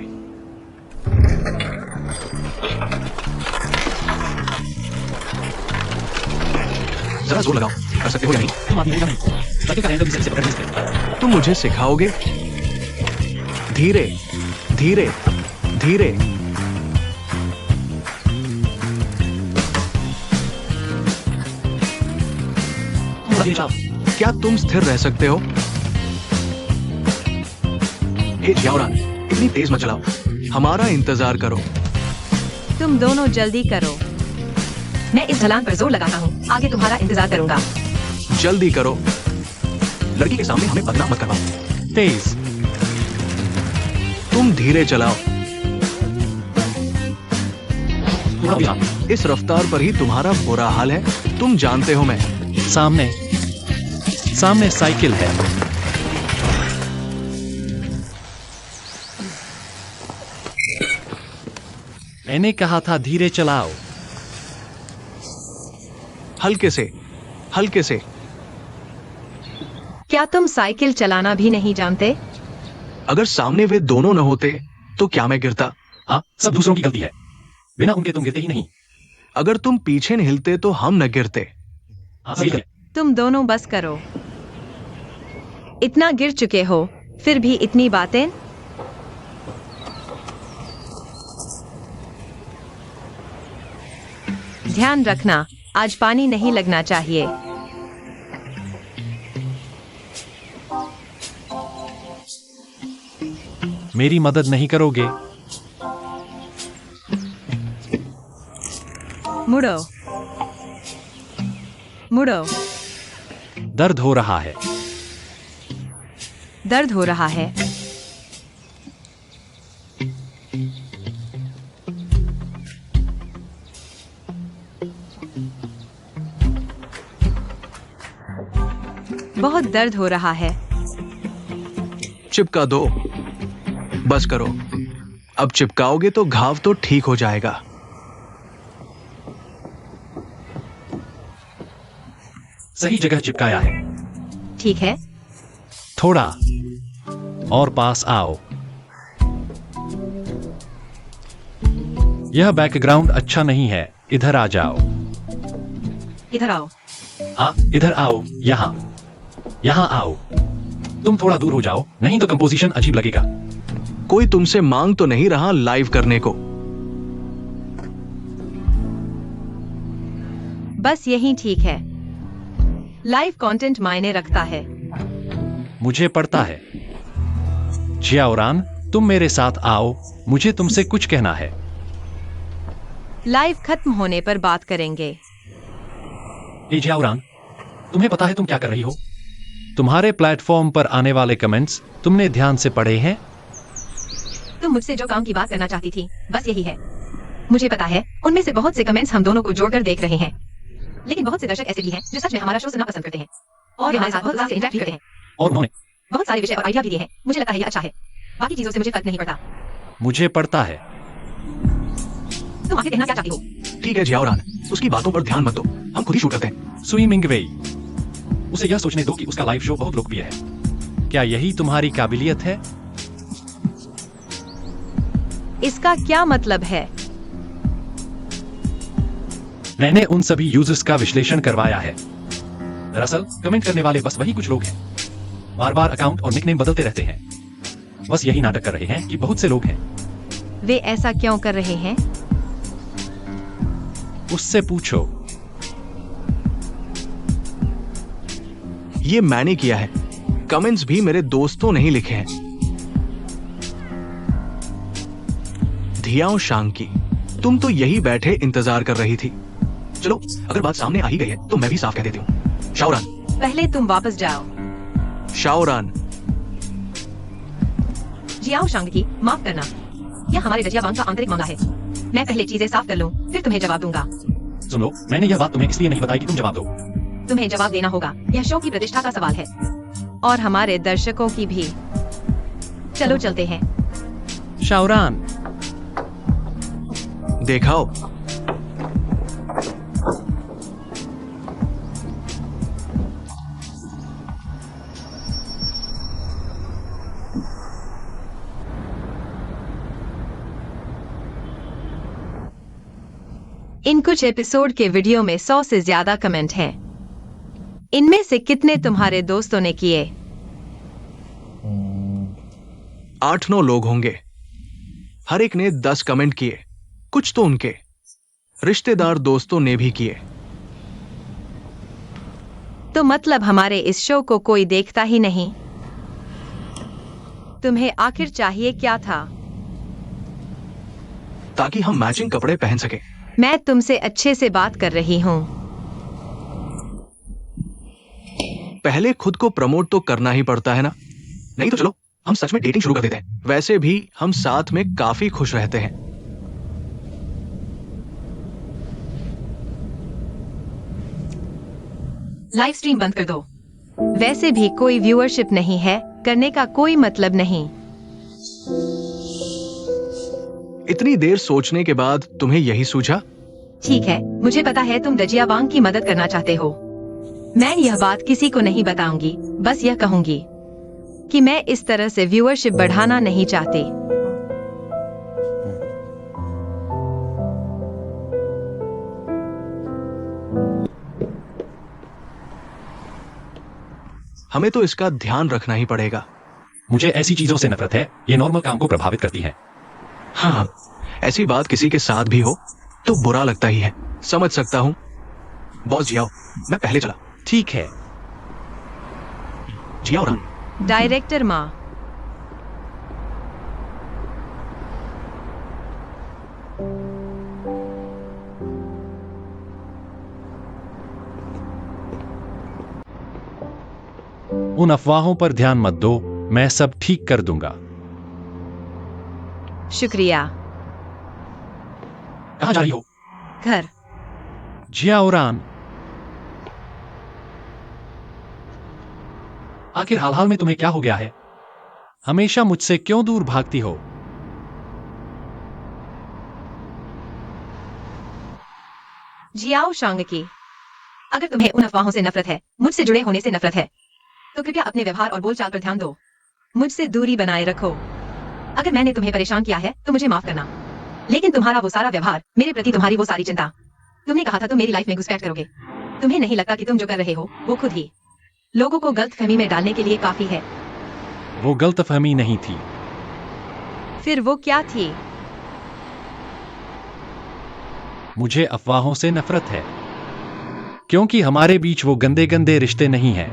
[SPEAKER 2] जरा जोर लगाओ, कर सकते हो या नहीं?
[SPEAKER 1] तुम आदमी हो या नहीं? साइकिल का हैंडल भी सही से पकड़ नहीं सकते।
[SPEAKER 2] तुम मुझे सिखाओगे? धीरे धीरे धीरे।
[SPEAKER 1] ये चाप।
[SPEAKER 2] क्या तुम स्थिर रह सकते हो? हे जियाउरान, इतनी तेज मत चलाओ, हमारा इंतजार करो।
[SPEAKER 3] तुम दोनों जल्दी करो। मैं इस ढलान पर जोर लगाता हूँ, आगे तुम्हारा इंतजार करूंगा।
[SPEAKER 2] जल्दी करो, लड़की के सामने हमें बदनाम मत करवाओ।
[SPEAKER 1] तेज।
[SPEAKER 2] तुम धीरे चलाओ।
[SPEAKER 1] थोड़ा भी चाप।
[SPEAKER 2] इस रफ्तार पर ही तुम्हारा बुरा हाल है, तुम जानते हो। मैं
[SPEAKER 1] सामने सामने साइकिल है। मैंने कहा था धीरे चलाओ।
[SPEAKER 2] हल्के से, हल्के से।
[SPEAKER 3] क्या तुम साइकिल चलाना भी नहीं जानते?
[SPEAKER 2] अगर सामने वे दोनों न होते तो क्या मैं गिरता?
[SPEAKER 1] हाँ, सब दूसरों की गलती है। बिना उनके तुम गिरते ही नहीं।
[SPEAKER 2] अगर तुम पीछे न हिलते तो हम न गिरते।
[SPEAKER 1] हाँ, सही है।
[SPEAKER 3] तुम दोनों बस करो। इतना गिर चुके हो, फिर भी इतनी बातें। ध्यान रखना, आज पानी नहीं लगना चाहिए।
[SPEAKER 1] मेरी मदद नहीं करोगे?
[SPEAKER 3] मुड़ो, मुड़ो।
[SPEAKER 1] दर्द हो रहा है।
[SPEAKER 3] दर्द हो रहा है। बहुत दर्द हो रहा है।
[SPEAKER 2] चिपका दो। बस करो। अब चिपकाओगे तो घाव तो ठीक हो जाएगा।
[SPEAKER 1] सही जगह चिपकाया है।
[SPEAKER 3] ठीक है।
[SPEAKER 1] थोड़ा और पास आओ। यह बैकग्राउंड अच्छा नहीं है, इधर आ जाओ।
[SPEAKER 3] इधर आओ।
[SPEAKER 1] हाँ, इधर आओ। यहाँ आओ। तुम थोड़ा दूर हो जाओ, नहीं तो कंपोजिशन अजीब लगेगा।
[SPEAKER 2] कोई तुमसे मांग तो नहीं रहा लाइव करने को।
[SPEAKER 3] बस यही ठीक है। लाइव कंटेंट मायने रखता है।
[SPEAKER 1] मुझे पड़ता है। जियाओरान, तुम मेरे साथ आओ, मुझे तुमसे कुछ कहना है।
[SPEAKER 3] लाइव खत्म होने पर बात करेंगे।
[SPEAKER 1] ए जियाओरान, तुम्हें पता है तुम क्या कर रही हो? तुम्हारे प्लेटफॉर्म पर आने वाले कमेंट्स तुमने ध्यान से पढ़े हैं?
[SPEAKER 3] तुम मुझसे जो काम की बात करना चाहती थी, बस यही है। मुझे पता है, उनमें से बहुत से कमेंट्स हम दोनों को जोड़कर देख रहे हैं। लेकिन बहुत से दर्शक ऐसे भी हैं जो सच में हमारा शो सुनना पसंद करते हैं और हमारे साथ बहुत ज्यादा इंटरेक्ट करते हैं
[SPEAKER 1] और उन्होंने
[SPEAKER 3] बहुत सारे विषय और आइडिया भी दिए हैं। मुझे लगता है ये अच्छा है। बाकी चीजों से मुझे फर्क नहीं पड़ता।
[SPEAKER 1] मुझे पड़ता है।
[SPEAKER 3] तुम आगे कहना क्या चाहती हो?
[SPEAKER 2] ठीक है जियाओरान, उसकी बातों पर ध्यान मत दो, हम खुद ही शूट करते हैं।
[SPEAKER 1] सुई मिंगवेई, उसे यह सोचने दो कि उसका लाइव शो बहुत लोकप्रिय है। क्या यही तुम्हारी काबिलियत है?
[SPEAKER 3] इसका क्या मतलब है?
[SPEAKER 1] मैंने उन सभी यूजर्स का विश्लेषण करवाया है। दरअसल कमेंट करने वाले बस वही कुछ लोग हैं। बार बार अकाउंट और निकनेम बदलते रहते हैं। बस यही नाटक कर रहे हैं कि बहुत से लोग हैं।
[SPEAKER 3] वे ऐसा क्यों कर रहे हैं?
[SPEAKER 1] उससे पूछो।
[SPEAKER 2] ये मैंने किया है। कमेंट्स भी मेरे दोस्तों ने ही लिखे हैं। धियाओ शांकी, तुम तो यही बैठे इंतजार कर रही थी। चलो, अगर बात सामने आ ही गई है तो मैं भी साफ कह देती हूँ। शाओरान।
[SPEAKER 3] पहले तुम वापस जाओ।
[SPEAKER 2] शाओरान।
[SPEAKER 3] जियाओ शांगकी, माफ करना, यह हमारे रजिया बांग का आंतरिक मामला है। मैं पहले चीजें साफ कर लूं, फिर तुम्हें जवाब दूंगा।
[SPEAKER 1] सुन लो, मैंने यह बात तुम्हें इसलिए नहीं बताई कि तुम जवाब दो।
[SPEAKER 3] तुम्हें जवाब देना होगा। यह शो की प्रतिष्ठा का सवाल है और हमारे दर्शकों की भी। चलो चलते हैं।
[SPEAKER 1] शाओरान,
[SPEAKER 2] देखाओ।
[SPEAKER 3] इन कुछ एपिसोड के वीडियो में 100 से ज्यादा कमेंट हैं। इनमें से कितने तुम्हारे दोस्तों ने किए?
[SPEAKER 2] 8-9 लोग होंगे। हर एक ने 10 कमेंट किए। कुछ तो उनके रिश्तेदार दोस्तों ने भी किए।
[SPEAKER 3] तो मतलब हमारे इस शो को कोई देखता ही नहीं। तुम्हें आखिर चाहिए क्या था?
[SPEAKER 2] ताकि हम मैचिंग कपड़े पहन सके।
[SPEAKER 3] मैं तुमसे अच्छे से बात कर रही हूँ।
[SPEAKER 2] पहले खुद को प्रमोट तो करना ही पड़ता है ना। नहीं तो चलो हम सच में डेटिंग शुरू कर देते हैं। वैसे भी हम साथ में काफी खुश रहते हैं।
[SPEAKER 3] लाइव स्ट्रीम बंद कर दो। वैसे भी कोई व्यूअरशिप नहीं है, करने का कोई मतलब नहीं।
[SPEAKER 2] इतनी देर सोचने के बाद तुम्हें यही सूझा?
[SPEAKER 3] ठीक है, मुझे पता है तुम रजिया बांग की मदद करना चाहते हो। मैं यह बात किसी को नहीं बताऊंगी, बस यह कहूंगी कि मैं इस तरह से व्यूअरशिप बढ़ाना नहीं चाहती।
[SPEAKER 2] हमें तो इसका ध्यान रखना ही पड़ेगा।
[SPEAKER 1] मुझे ऐसी चीजों से नफरत है, ये नॉर्मल काम को प्रभावित करती है।
[SPEAKER 2] हाँ, ऐसी बात किसी के साथ भी हो तो बुरा लगता ही है। समझ सकता हूँ। बॉस जियाओ, मैं पहले चला।
[SPEAKER 1] ठीक है।
[SPEAKER 2] जियाओ रान।
[SPEAKER 5] डायरेक्टर माँ।
[SPEAKER 1] उन अफवाहों पर ध्यान मत दो, मैं सब ठीक कर दूंगा।
[SPEAKER 5] शुक्रिया।
[SPEAKER 1] कहाँ जा रही हो?
[SPEAKER 5] घर।
[SPEAKER 1] जियाओरान, आखिर हाल हाल में तुम्हें क्या हो गया है? हमेशा मुझसे क्यों दूर भागती हो?
[SPEAKER 3] जियाओ शांगकी, अगर तुम्हें उन अफवाहों से नफरत है, मुझसे जुड़े होने से नफरत है, तो कृपया अपने व्यवहार और बोलचाल पर ध्यान दो। मुझसे दूरी बनाए रखो। अगर मैंने तुम्हें परेशान किया है तो मुझे माफ करना, लेकिन तुम्हारा वो सारा व्यवहार, मेरे प्रति तुम्हारी वो सारी चिंता, तुमने कहा था तुम मेरी लाइफ में घुसपैठ करोगे। तुम्हें नहीं लगता कि तुम जो कर रहे हो वो खुद ही लोगों को गलतफहमी में डालने के लिए काफी है?
[SPEAKER 1] वो गलतफहमी नहीं थी।
[SPEAKER 5] फिर वो क्या थी?
[SPEAKER 1] मुझे अफवाहों से नफरत है, क्योंकि हमारे बीच वो गंदे गंदे रिश्ते नहीं हैं।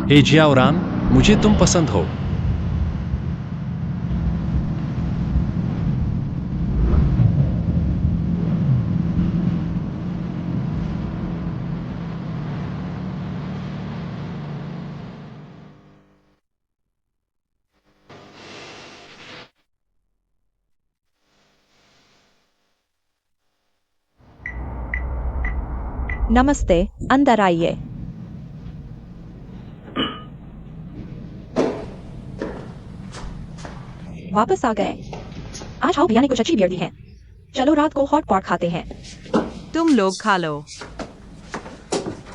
[SPEAKER 1] हे जियाओरान, मुझे तुम पसंद हो।
[SPEAKER 4] नमस्ते, अंदर आइए। वापस आ गए। आज हाउ भैया ने कुछ अच्छी बियर दी है। चलो रात को हॉट पॉट खाते हैं।
[SPEAKER 5] तुम लोग खा लो,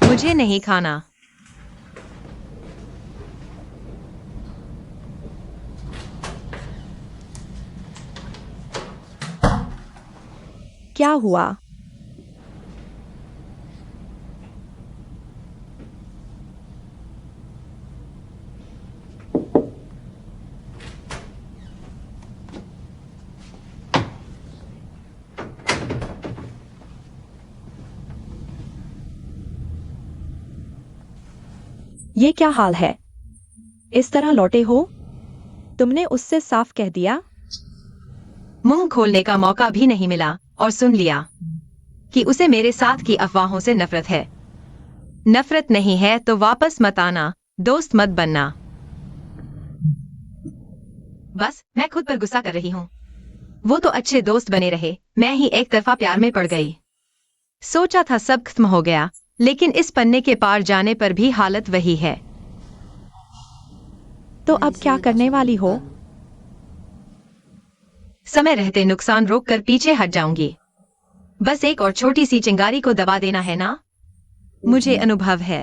[SPEAKER 5] मुझे नहीं खाना।
[SPEAKER 4] क्या हुआ? ये क्या हाल है? इस तरह लौटे हो? तुमने उससे साफ कह दिया?
[SPEAKER 3] मुंह खोलने का मौका भी नहीं मिला और सुन लिया कि उसे मेरे साथ की अफवाहों से नफरत है।
[SPEAKER 5] नफरत नहीं है तो वापस मत आना, दोस्त मत बनना।
[SPEAKER 3] बस मैं खुद पर गुस्सा कर रही हूँ। वो तो अच्छे दोस्त बने रहे, मैं ही एक तरफा प्यार में पड़ गई।
[SPEAKER 5] सोचा था सब खत्म हो गया, लेकिन इस पन्ने के पार जाने पर भी हालत वही है।
[SPEAKER 4] तो अब क्या करने वाली हो?
[SPEAKER 3] समय रहते नुकसान रोक कर पीछे हट जाऊंगी। बस एक और छोटी सी चिंगारी को दबा देना है ना?
[SPEAKER 5] मुझे अनुभव है।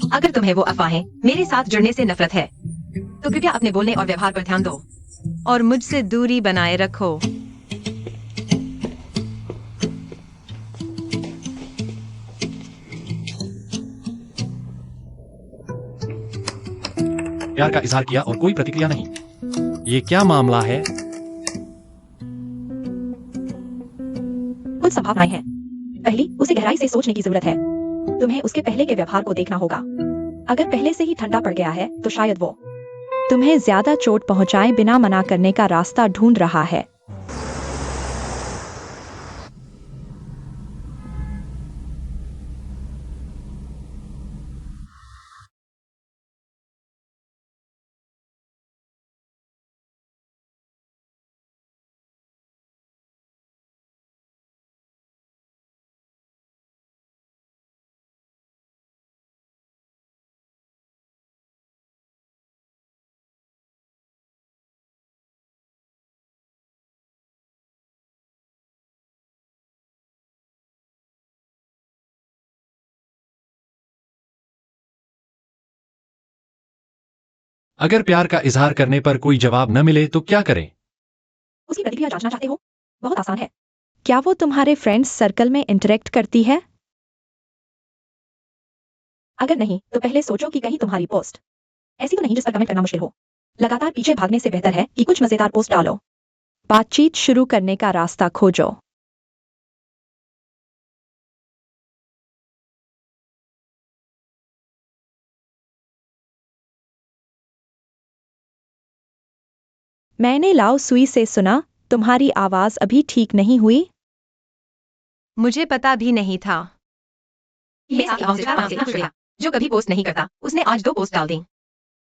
[SPEAKER 3] अगर तुम्हें वो अफवाहें मेरे साथ जुड़ने से नफरत है, तो कृपया अपने बोलने और व्यवहार पर ध्यान दो।
[SPEAKER 5] और मुझसे दूरी बनाए रखो।
[SPEAKER 1] प्यार का इजहार किया और कोई प्रतिक्रिया नहीं। ये क्या मामला है?
[SPEAKER 4] कुछ संभावनाएं हैं। पहली, उसे गहराई से सोचने की जरूरत है। तुम्हें उसके पहले के व्यवहार को देखना होगा। अगर पहले से ही ठंडा पड़ गया है तो शायद वो तुम्हें ज्यादा चोट पहुंचाए बिना मना करने का रास्ता ढूंढ रहा है।
[SPEAKER 1] अगर प्यार का इजहार करने पर कोई जवाब न मिले तो क्या करें?
[SPEAKER 4] उसकी प्रतिक्रिया जांचना चाहते हो? बहुत आसान है। क्या वो तुम्हारे फ्रेंड्स सर्कल में इंटरेक्ट करती है? अगर नहीं तो पहले सोचो कि कहीं तुम्हारी पोस्ट ऐसी तो नहीं जिस पर कमेंट करना मुश्किल हो। लगातार पीछे भागने से बेहतर है कि कुछ मजेदार पोस्ट डालो। बातचीत शुरू करने का रास्ता खोजो। मैंने लाओ सुई से सुना, तुम्हारी आवाज अभी ठीक नहीं हुई।
[SPEAKER 5] मुझे पता भी नहीं था।
[SPEAKER 3] ये आपकी आवाज़ से शुक्रिया। जो कभी पोस्ट नहीं करता उसने आज 2 पोस्ट डाल दी।